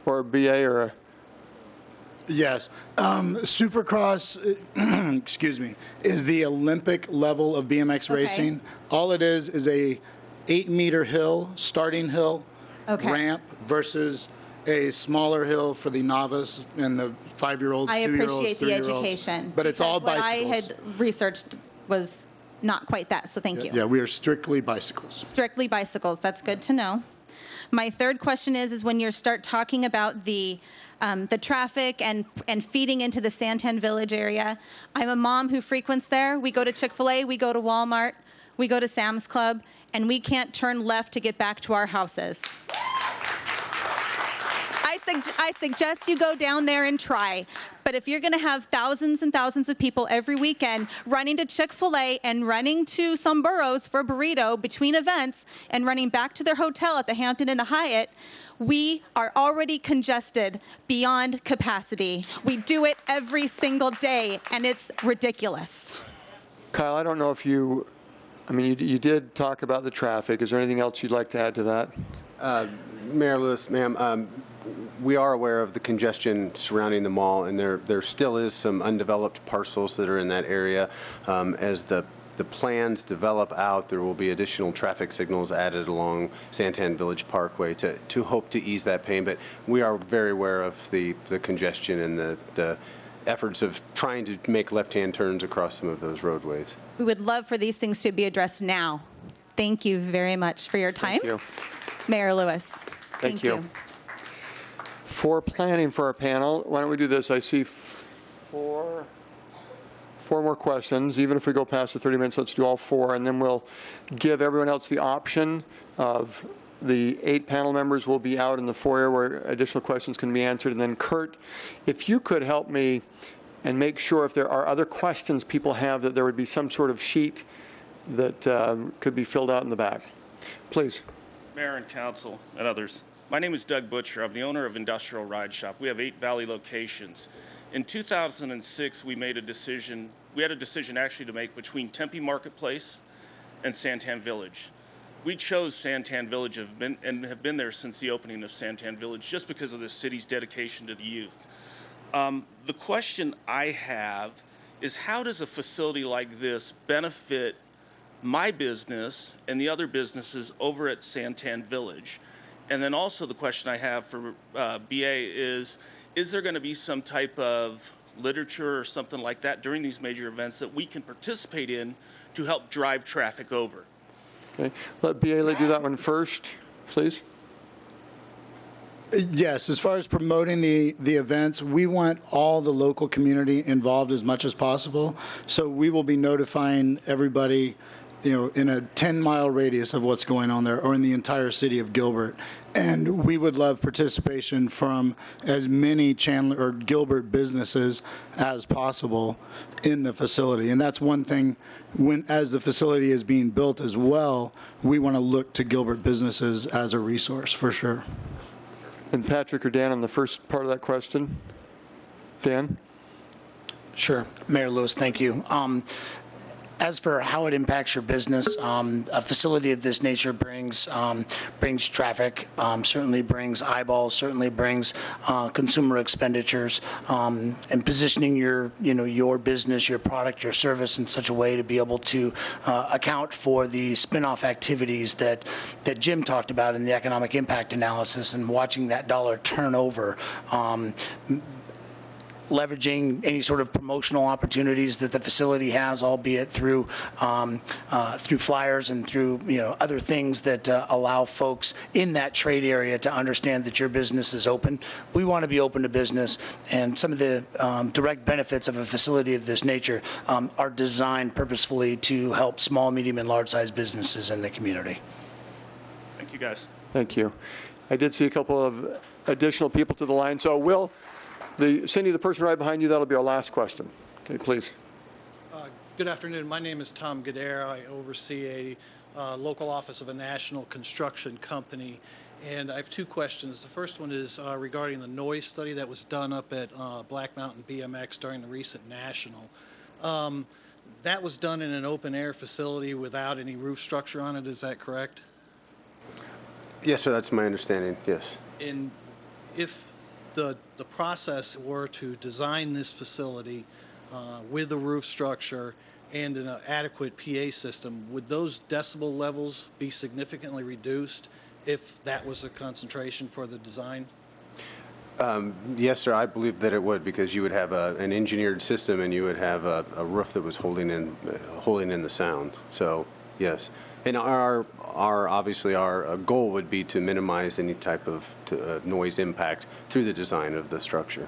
Or BA or... Yes. Supercross, excuse me, is the Olympic level of BMX racing. All it is a 8-meter hill, starting hill, ramp versus a smaller hill for the novice and the 5-year-olds, 2-year-olds, 3-year-olds. I appreciate the education. But it's all bicycles. What I had researched was not quite that, so thank you. Yeah, we are strictly bicycles. Strictly bicycles, that's good to know. My third question is when you start talking about the traffic and feeding into the Santan Village area, I'm a mom who frequents there. We go to Chick-fil-A, we go to Walmart, we go to Sam's Club, and we can't turn left to get back to our houses. I suggest you go down there and try. But if you're going to have thousands and thousands of people every weekend running to Chick-fil-A and running to some boroughs for a burrito between events and running back to their hotel at the Hampton Inn, the Hyatt, we are already congested beyond capacity. We do it every single day, and it's ridiculous. Kyle, I don't know if you, I mean, you did talk about the traffic. Is there anything else you'd like to add to that? Mayor Lewis, ma'am, we are aware of the congestion surrounding the mall, and there still is some undeveloped parcels that are in that area. As the plans develop out, there will be additional traffic signals added along Santan Village Parkway to hope to ease that pain. But we are very aware of the congestion and the efforts of trying to make left-hand turns across some of those roadways. We would love for these things to be addressed now. Thank you very much for your time. Thank you. Mayor Lewis. Thank you. For planning for our panel, why don't we do this? I see four more questions. Even if we go past the 30 minutes, let's do all 4, and then we'll give everyone else the option of the 8 panel members will be out in the foyer where additional questions can be answered. And then Kurt, if you could help me and make sure if there are other questions people have, that there would be some sort of sheet that could be filled out in the back. Please. Mayor and council and others. My name is Doug Butcher. I'm the owner of Industrial Ride Shop. We have 8 Valley locations. In 2006, we made a decision. We had a decision actually to make between Tempe Marketplace and Santan Village. We chose Santan Village and have been there since the opening of Santan Village just because of the city's dedication to the youth. The question I have is, how does a facility like this benefit my business and the other businesses over at Santan Village? And then also the question I have for BA is there going to be some type of literature or something like that during these major events that we can participate in to help drive traffic over? Okay. Let BA do that one first, please. Yes, as far as promoting the events, we want all the local community involved as much as possible. So we will be notifying everybody, in a 10-mile radius of what's going on there, or in the entire city of Gilbert. And we would love participation from as many Chandler or Gilbert businesses as possible in the facility. And that's one thing, as the facility is being built as well, we want to look to Gilbert businesses as a resource, for sure. And Patrick or Dan on the first part of that question? Dan? Sure. Mayor Lewis, thank you. As for how it impacts your business, a facility of this nature brings traffic, certainly brings eyeballs, certainly brings consumer expenditures, and positioning your business, your product, your service in such a way to be able to account for the spin-off activities that Jim talked about in the economic impact analysis, and watching that dollar turn over. Leveraging any sort of promotional opportunities that the facility has, albeit through flyers and through other things that allow folks in that trade area to understand that your business is open. We want to be open to business, and some of the direct benefits of a facility of this nature are designed purposefully to help small, medium, and large-sized businesses in the community. Thank you, guys. Thank you. I did see a couple of additional people to the line, so Cindy, the person right behind you, that'll be our last question. Okay, please. Good afternoon. My name is Tom Gadare. I oversee a local office of a national construction company, and I have two questions. The first one is regarding the noise study that was done up at Black Mountain BMX during the recent national. That was done in an open-air facility without any roof structure on it. Is that correct? Yes, sir. That's my understanding. Yes. And if the process were to design this facility with a roof structure and an adequate PA system, would those decibel levels be significantly reduced if that was a concentration for the design? Yes, sir. I believe that it would, because you would have an engineered system and you would have a roof that was holding in the sound. So, yes. And obviously our goal would be to minimize any type of noise impact through the design of the structure.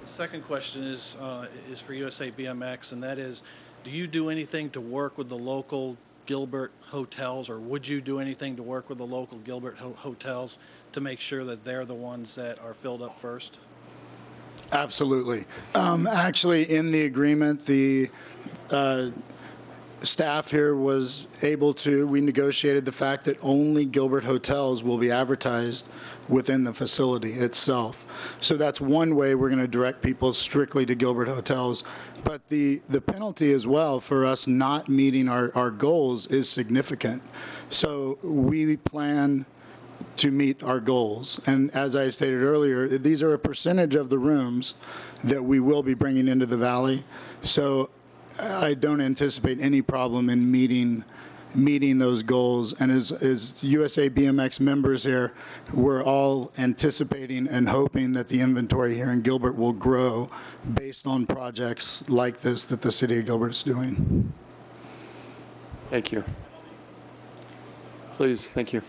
The second question is for USA BMX, and that is, do you do anything to work with the local Gilbert hotels, or would you do anything to work with the local Gilbert hotels to make sure that they're the ones that are filled up first? Absolutely. Actually, in the agreement, the staff here was able to, we negotiated the fact that only Gilbert hotels will be advertised within the facility itself. So that's one way we're going to direct people strictly to Gilbert hotels. But the penalty as well for us not meeting our goals is significant. So we plan to meet our goals. And as I stated earlier, these are a percentage of the rooms that we will be bringing into the valley. So I don't anticipate any problem in meeting those goals. And as USA BMX members here, we're all anticipating and hoping that the inventory here in Gilbert will grow based on projects like this that the city of Gilbert is doing. Thank you. Please, thank you.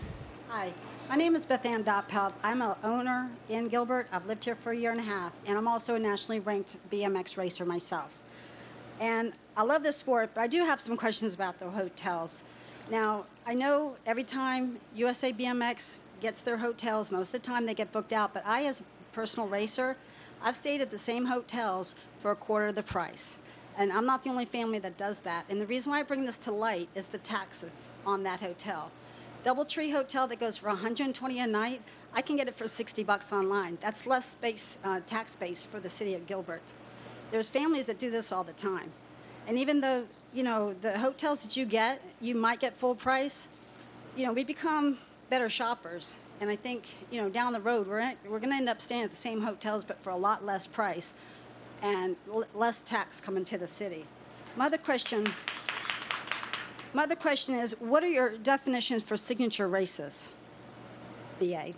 Hi, my name is Beth Ann Doppelt. I'm an owner in Gilbert. I've lived here for a year and a half, and I'm also a nationally ranked BMX racer myself. And I love this sport, but I do have some questions about the hotels. Now, I know every time USA BMX gets their hotels, most of the time they get booked out, but I, as a personal racer, I've stayed at the same hotels for a quarter of the price. And I'm not the only family that does that. And the reason why I bring this to light is the taxes on that hotel. Doubletree Hotel that goes for $120 a night, I can get it for $60 online. That's less space, tax base for the city of Gilbert. There's families that do this all the time. And even though, the hotels that you might get full price, we become better shoppers. And I think, down the road, we're going to end up staying at the same hotels, but for a lot less price and less tax coming to the city. My other question is, what are your definitions for signature races, BA?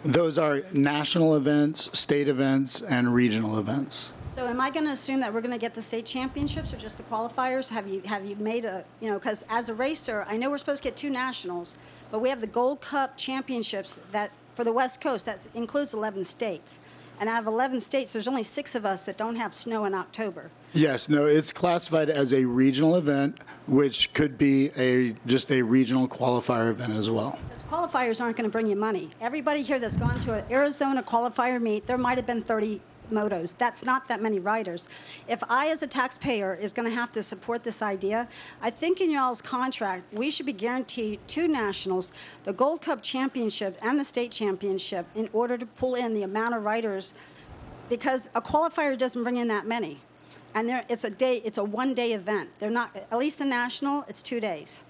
Those are national events, state events, and regional events. So am I going to assume that we're going to get the state championships or just the qualifiers? Have you made a, because as a racer, I know we're supposed to get 2 nationals, but we have the Gold Cup championships that for the West Coast, that includes 11 states. And out of 11 states, there's only 6 of us that don't have snow in October. Yes, no, it's classified as a regional event, which could be just a regional qualifier event as well. Because qualifiers aren't going to bring you money. Everybody here that's gone to an Arizona qualifier meet, there might have been 30 motos. That's not that many riders. If I, as a taxpayer, is going to have to support this idea, I think in y'all's contract, we should be guaranteed 2 nationals, the Gold Cup Championship and the state championship, in order to pull in the amount of riders, because a qualifier doesn't bring in that many. And it's a one-day event. They're not, at least the national, it's 2 days.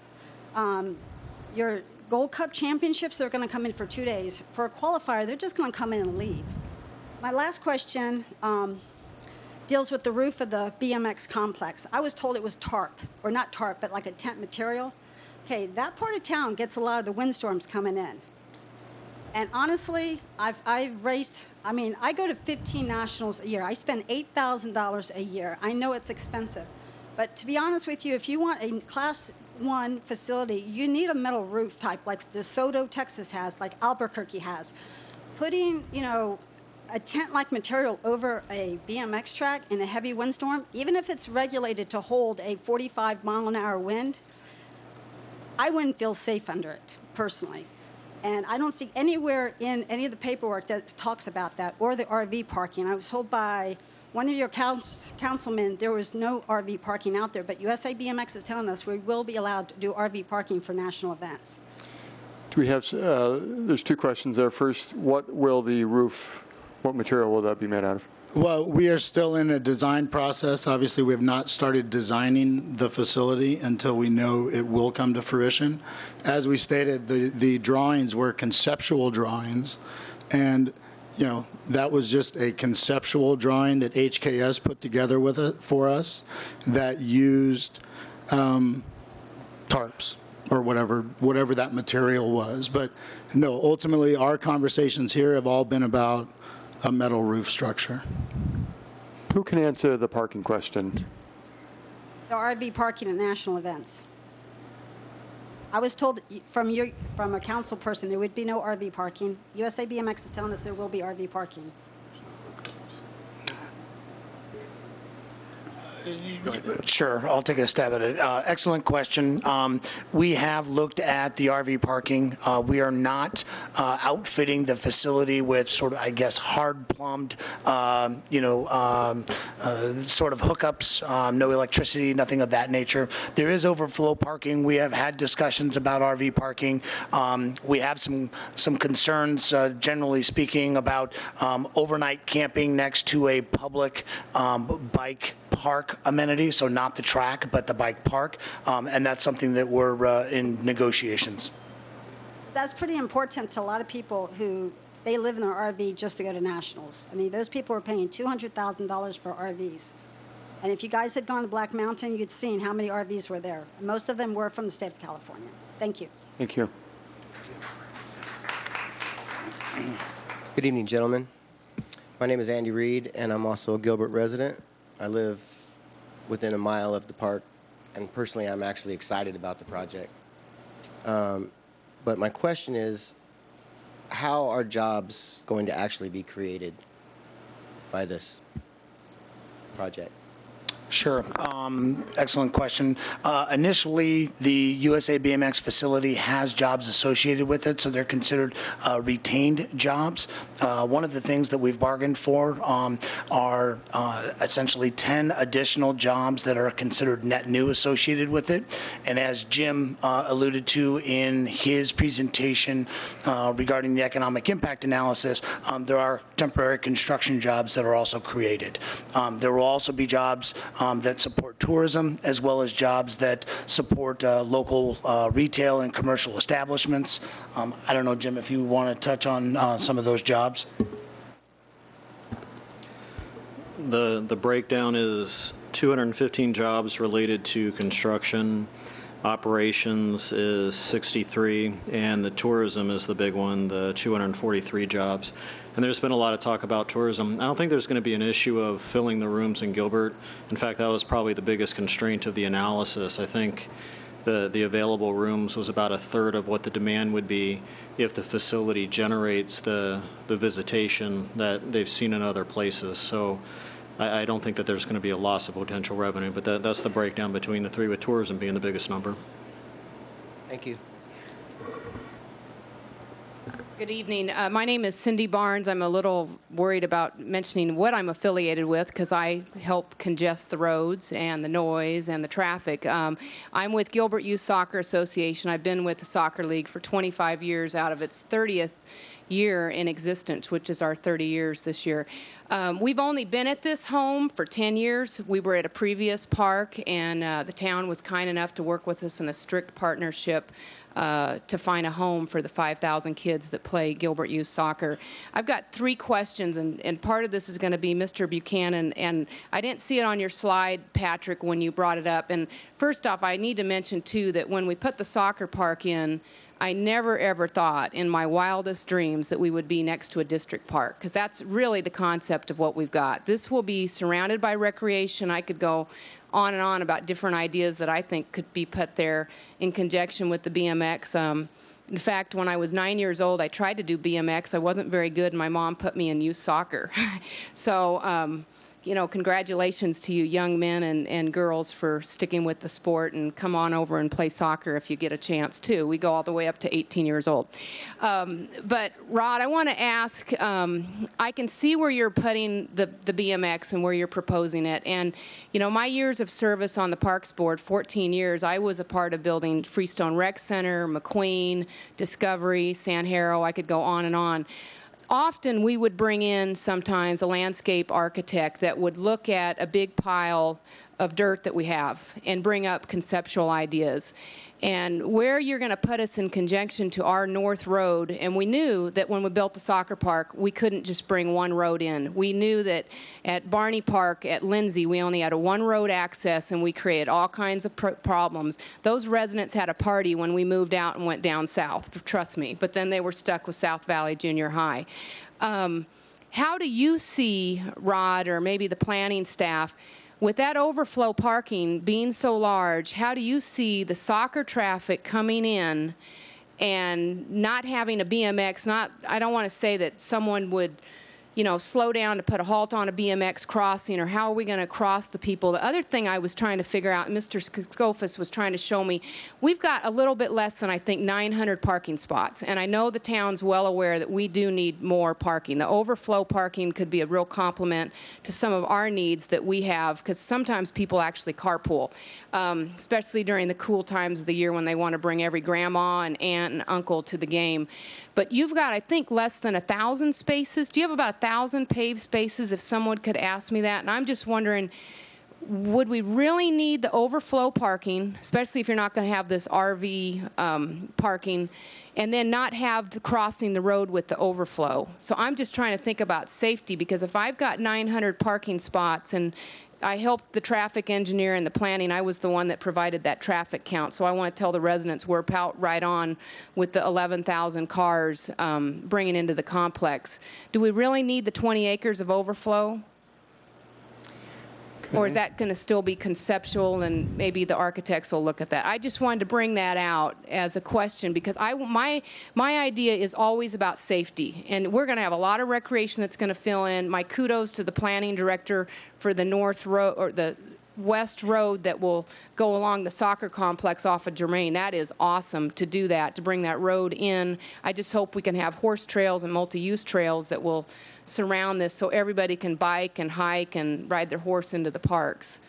Your Gold Cup championships, they're going to come in for 2 days. For a qualifier, they're just going to come in and leave. My last question deals with the roof of the BMX complex. I was told it was tarp, or not tarp, but like a tent material. Okay, that part of town gets a lot of the windstorms coming in. And honestly, I've raced, I mean, I go to 15 nationals a year. I spend $8,000 a year. I know it's expensive. But to be honest with you, if you want a Class 1 facility, you need a metal roof type like DeSoto, Texas has, like Albuquerque has. Putting, you know, a tent-like material over a BMX track in a heavy windstorm, even if it's regulated to hold a 45-mile-an-hour wind, I wouldn't feel safe under it, personally. And I don't see anywhere in any of the paperwork that talks about that, or the RV parking. I was told by one of your councilmen there was no RV parking out there, but USA BMX is telling us we will be allowed to do RV parking for national events. Do we have, there's 2 questions there. First, what will the roof, what material will that be made out of? Well, we are still in a design process. Obviously, we have not started designing the facility until we know it will come to fruition. As we stated, the drawings were conceptual drawings, and you know, that was just a conceptual drawing that HKS put together with it for us that used tarps or whatever that material was. But no, ultimately, our conversations here have all been about a metal roof structure. Who can answer the parking question? The RV parking at national events. I was told from a council person there would be no RV parking. USA BMX is telling us there will be RV parking. Sure, I'll take a stab at it. Excellent question. We have looked at the RV parking. We are not outfitting the facility with sort of, I guess, hard-plumbed, sort of hookups, no electricity, nothing of that nature. There is overflow parking. We have had discussions about RV parking. We have some concerns, generally speaking, about overnight camping next to a public bike park amenity, so not the track, but the bike park, and that's something that we're in negotiations. That's pretty important to a lot of people who, they live in their RV just to go to nationals. I mean, those people are paying $200,000 for RVs. And if you guys had gone to Black Mountain, you'd seen how many RVs were there. Most of them were from the state of California. Thank you. Thank you. Good evening, gentlemen. My name is Andy Reed, and I'm also a Gilbert resident. I live within a mile of the park, and personally, I'm actually excited about the project. But my question is, how are jobs going to actually be created by this project? Sure. Excellent question. Initially, the USA BMX facility has jobs associated with it, so they're considered retained jobs. One of the things that we've bargained for are essentially 10 additional jobs that are considered net new associated with it. And as Jim alluded to in his presentation regarding the economic impact analysis, there are temporary construction jobs that are also created. There will also be jobs that support tourism, as well as jobs that support local retail and commercial establishments. I don't know, Jim, if you want to touch on some of those jobs. The breakdown is 215 jobs related to construction. Operations is 63, and the tourism is the big one, the 243 jobs. And there's been a lot of talk about tourism. I don't think there's going to be an issue of filling the rooms in Gilbert. In fact, that was probably the biggest constraint of the analysis. I think the available rooms was about a third of what the demand would be if the facility generates the visitation that they've seen in other places. So I don't think that there's going to be a loss of potential revenue, but that's the breakdown between the three, with tourism being the biggest number. Thank you. Good evening. My name is Cindy Barnes. I'm a little worried about mentioning what I'm affiliated with because I help congest the roads and the noise and the traffic. I'm with Gilbert Youth Soccer Association. I've been with the Soccer League for 25 years out of its 30th year in existence, which is our 30 years this year. We've only been at this home for 10 years. We were at a previous park, and the town was kind enough to work with us in a strict partnership to find a home for the 5,000 kids that play Gilbert Youth Soccer. I've got 3 questions, and part of this is going to be Mr. Buchanan, and I didn't see it on your slide, Patrick, when you brought it up. And first off, I need to mention, too, that when we put the soccer park in, I never, ever thought in my wildest dreams that we would be next to a district park, because that's really the concept of what we've got. This will be surrounded by recreation. I could go on and on about different ideas that I think could be put there in conjunction with the BMX. In fact, when I was 9 years old, I tried to do BMX. I wasn't very good, and my mom put me in youth soccer. So, you know, congratulations to you young men and girls for sticking with the sport, and come on over and play soccer if you get a chance too. We go all the way up to 18 years old. But Rod, I want to ask, I can see where you're putting the BMX and where you're proposing it. And, you know, my years of service on the Parks Board, 14 years, I was a part of building Freestone Rec Center, McQueen, Discovery, Sandharrow. I could go on and on. Often we would bring in sometimes a landscape architect that would look at a big pile of dirt that we have and bring up conceptual ideas. And where you're going to put us in conjunction to our North Road, and we knew that when we built the soccer park, we couldn't just bring one road in. We knew that at Barney Park, at Lindsay, we only had a one road access, and we created all kinds of problems. Those residents had a party when we moved out and went down south, trust me, but then they were stuck with South Valley Junior High. How do you see, Rod, or maybe the planning staff, with that overflow parking being so large, how do you see the soccer traffic coming in and not having a BMX? I don't want to say that someone would, you know, slow down to put a halt on a BMX crossing, or how are we going to cross the people? The other thing I was trying to figure out, Mr. Skofis was trying to show me, we've got a little bit less than, I think, 900 parking spots. And I know the town's well aware that we do need more parking. The overflow parking could be a real complement to some of our needs that we have, because sometimes people actually carpool, especially during the cool times of the year when they want to bring every grandma and aunt and uncle to the game. But you've got, I think, less than 1,000 spaces. Do you have about 1,000 paved spaces, if someone could ask me that? And I'm just wondering, would we really need the overflow parking, especially if you're not going to have this RV parking, and then not have the crossing the road with the overflow? So I'm just trying to think about safety, because if I've got 900 parking spots, and I helped the traffic engineer and the planning. I was the one that provided that traffic count. So I want to tell the residents we're right on with the 11,000 cars bringing into the complex. Do we really need the 20 acres of overflow? Or is that going to still be conceptual, and maybe the architects will look at that? I just wanted to bring that out as a question, because my idea is always about safety. And we're going to have a lot of recreation that's going to fill in. My kudos to the planning director for the North Road, or the West Road that will go along the soccer complex off of Germain. That is awesome to do that, to bring that road in. I just hope we can have horse trails and multi-use trails that will surround this, so everybody can bike and hike and ride their horse into the parks.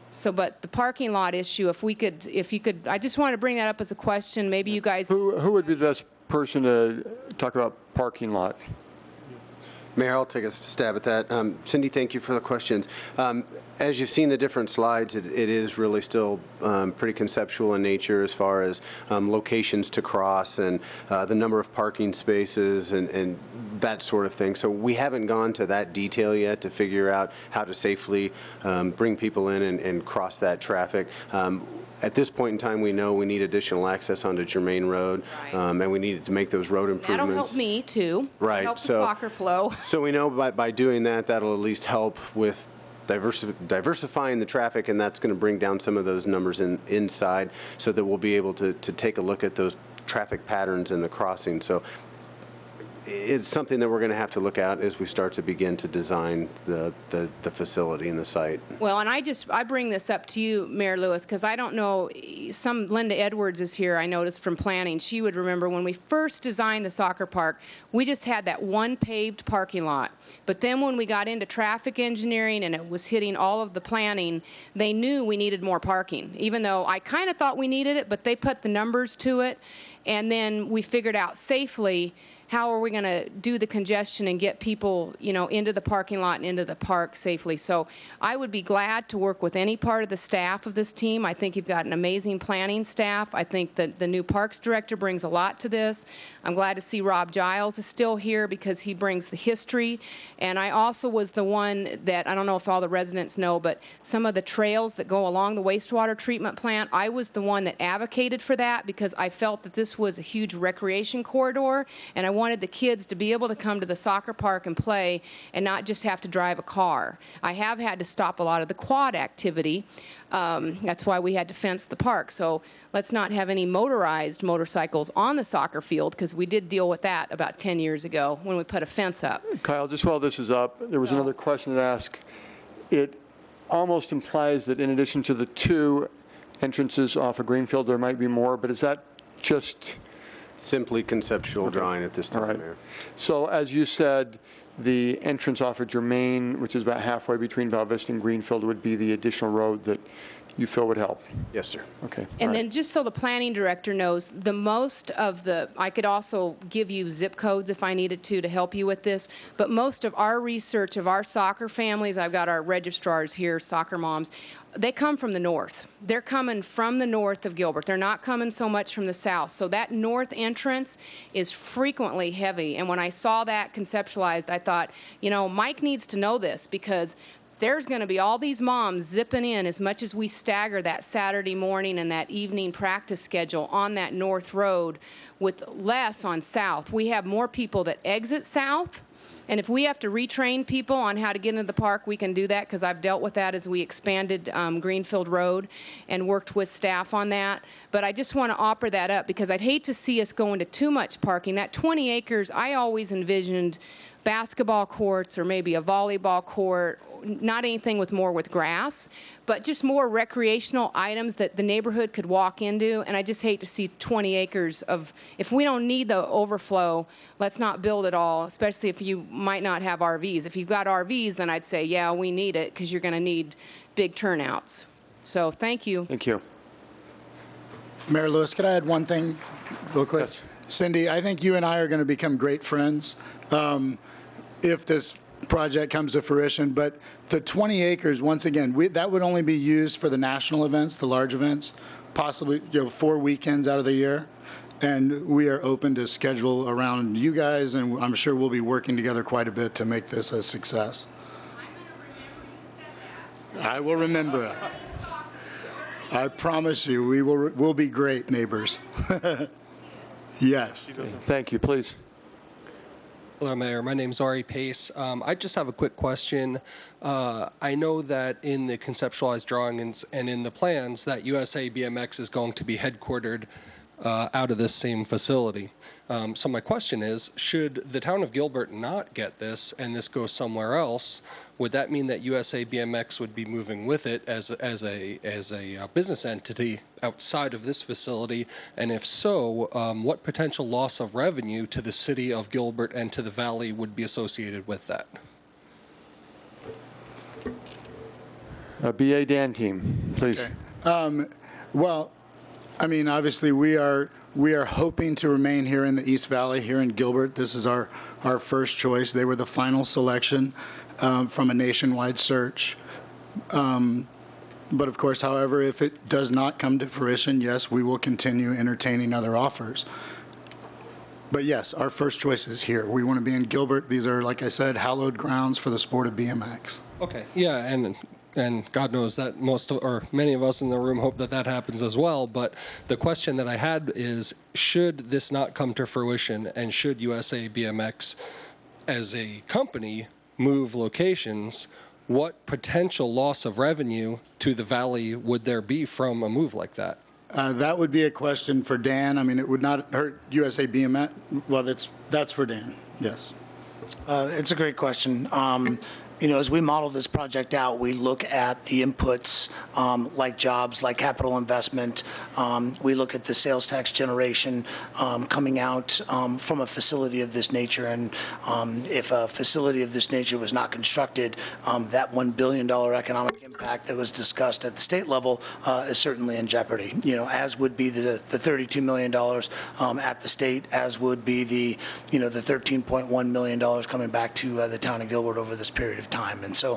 So, but the parking lot issue, if you could, I just want to bring that up as a question. Maybe you guys. Who would be the best person to talk about parking lot? Mayor, I'll take a stab at that. Cindy, thank you for the questions. As you've seen the different slides, it is really still pretty conceptual in nature as far as locations to cross and the number of parking spaces and that sort of thing. So we haven't gone to that detail yet to figure out how to safely bring people in and cross that traffic. At this point in time, we know we need additional access onto Germain Road, and we needed to make those road improvements. That'll help me too. Right. Help the soccer flow. So we know by doing that, that'll at least help with diversifying the traffic, and that's going to bring down some of those numbers inside, so that we'll be able to take a look at those traffic patterns in the crossing. So it's something that we're going to have to look at as we start to begin to design the facility and the site. Well, and I bring this up to you, Mayor Lewis, because I don't know, Linda Edwards is here, I noticed from planning. She would remember when we first designed the soccer park, we just had that one paved parking lot. But then when we got into traffic engineering and it was hitting all of the planning, they knew we needed more parking, even though I kind of thought we needed it, but they put the numbers to it. And then we figured out safely how are we going to do the congestion and get people, into the parking lot and into the park safely. So I would be glad to work with any part of the staff of this team. I think you've got an amazing planning staff. I think that the new parks director brings a lot to this. I'm glad to see Rob Giles is still here because he brings the history. And I also was the one that, I don't know if all the residents know, but some of the trails that go along the wastewater treatment plant, I was the one that advocated for that because I felt that this was a huge recreation corridor, and I wanted the kids to be able to come to the soccer park and play and not just have to drive a car. I have had to stop a lot of the quad activity. That's why we had to fence the park. So let's not have any motorized motorcycles on the soccer field because we did deal with that about 10 years ago when we put a fence up. Kyle, just while this is up, there was another question to ask. It almost implies that in addition to the 2 entrances off of Greenfield, there might be more, but is that just simply conceptual drawing at this time, all right. Mayor. So as you said, the entrance off of Germain, which is about halfway between Val Vista and Greenfield, would be the additional road that you feel would help? Yes, sir. Okay. And then just so the planning director knows, I could also give you zip codes if I needed to help you with this, but most of our research of our soccer families, I've got our registrars here, soccer moms, they come from the north. They're coming from the north of Gilbert. They're not coming so much from the south. So that north entrance is frequently heavy. And when I saw that conceptualized, I thought, Mike needs to know this because there's going to be all these moms zipping in as much as we stagger that Saturday morning and that evening practice schedule on that north road with less on south. We have more people that exit south. And if we have to retrain people on how to get into the park, we can do that because I've dealt with that as we expanded Greenfield Road and worked with staff on that. But I just want to offer that up because I'd hate to see us go into too much parking. That 20 acres, I always envisioned basketball courts or maybe a volleyball court, not anything with grass, but just more recreational items that the neighborhood could walk into. And I just hate to see 20 acres of, if we don't need the overflow, let's not build it all, especially if you might not have RVs. If you've got RVs, then I'd say, yeah, we need it because you're going to need big turnouts. So thank you. Thank you. Mayor Lewis, could I add one thing real quick? Yes. Cindy, I think you and I are going to become great friends if this project comes to fruition. But the 20 acres, once again, that would only be used for the national events, the large events, possibly 4 weekends out of the year. And we are open to schedule around you guys, and I'm sure we'll be working together quite a bit to make this a success. I will remember it. I promise you, we'll be great neighbors. Yes. Thank you. Please. Hello, Mayor. My name's Ari Pace. I just have a quick question. I know that in the conceptualized drawings and in the plans that USA BMX is going to be headquartered out of this same facility. So my question is, should the town of Gilbert not get this and this goes somewhere else, would that mean that USA BMX would be moving with it as a business entity outside of this facility? And if so, what potential loss of revenue to the city of Gilbert and to the valley would be associated with that? BA Dan team, please. Okay. Well, I mean, obviously we are hoping to remain here in the East Valley, here in Gilbert. This is our first choice. They were the final selection from a nationwide search. But of course, however, if it does not come to fruition, yes, we will continue entertaining other offers. But yes, our first choice is here. We want to be in Gilbert. These are, like I said, hallowed grounds for the sport of BMX. Okay. Yeah, and God knows that many of us in the room hope that that happens as well. But the question that I had is, should this not come to fruition, and should USA BMX as a company move locations, what potential loss of revenue to the valley would there be from a move like that? That would be a question for Dan. I mean, it would not hurt USA BMX. Well, that's for Dan. Yes. It's a great question. You know, as we model this project out, we look at the inputs like jobs, like capital investment. We look at the sales tax generation coming out from a facility of this nature. And if a facility of this nature was not constructed, that $1 billion economic impact that was discussed at the state level is certainly in jeopardy. You know, as would be the $32 million at the state, as would be the, you know, the $13.1 million coming back to the town of Gilbert over this period of time. And so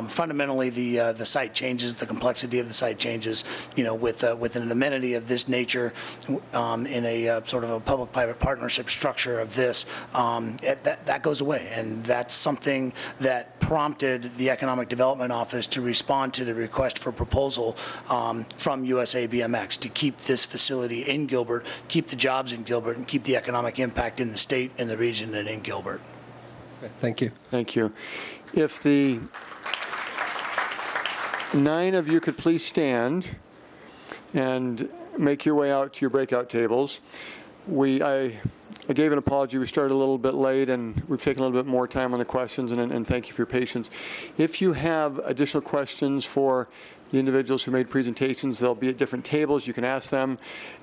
fundamentally the site changes, the complexity of the site changes, you know, with an amenity of this nature in a sort of a public-private partnership structure of this, that goes away. And that's something that prompted the Economic Development Office to respond to the request for proposal from USA BMX to keep this facility in Gilbert, keep the jobs in Gilbert, and keep the economic impact in the state, in the region, and in Gilbert. Okay, thank you. Thank you. If the 9 of you could please stand and make your way out to your breakout tables. I gave an apology. We started a little bit late, and we've taken a little bit more time on the questions, and thank you for your patience. If you have additional questions for the individuals who made presentations, they'll be at different tables. You can ask them.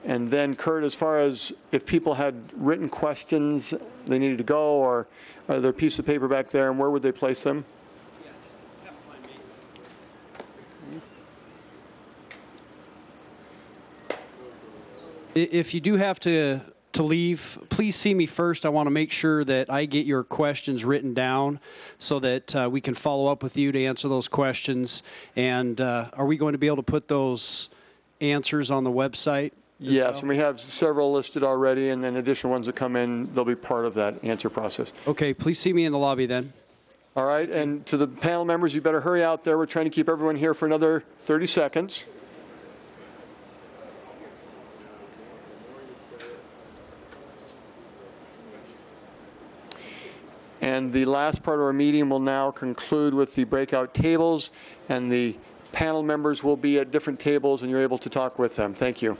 And then, Kurt, as far as if people had written questions they needed to go, or are there a piece of paper back there, and where would they place them? If you do have to leave, please see me first. I want to make sure that I get your questions written down so that we can follow up with you to answer those questions. And are we going to be able to put those answers on the website? Yes, and we have several listed already, and then additional ones that come in, they'll be part of that answer process. Okay, please see me in the lobby then. All right, and to the panel members, you better hurry out there. We're trying to keep everyone here for another 30 seconds. And the last part of our meeting will now conclude with the breakout tables, and the panel members will be at different tables, and you're able to talk with them. Thank you.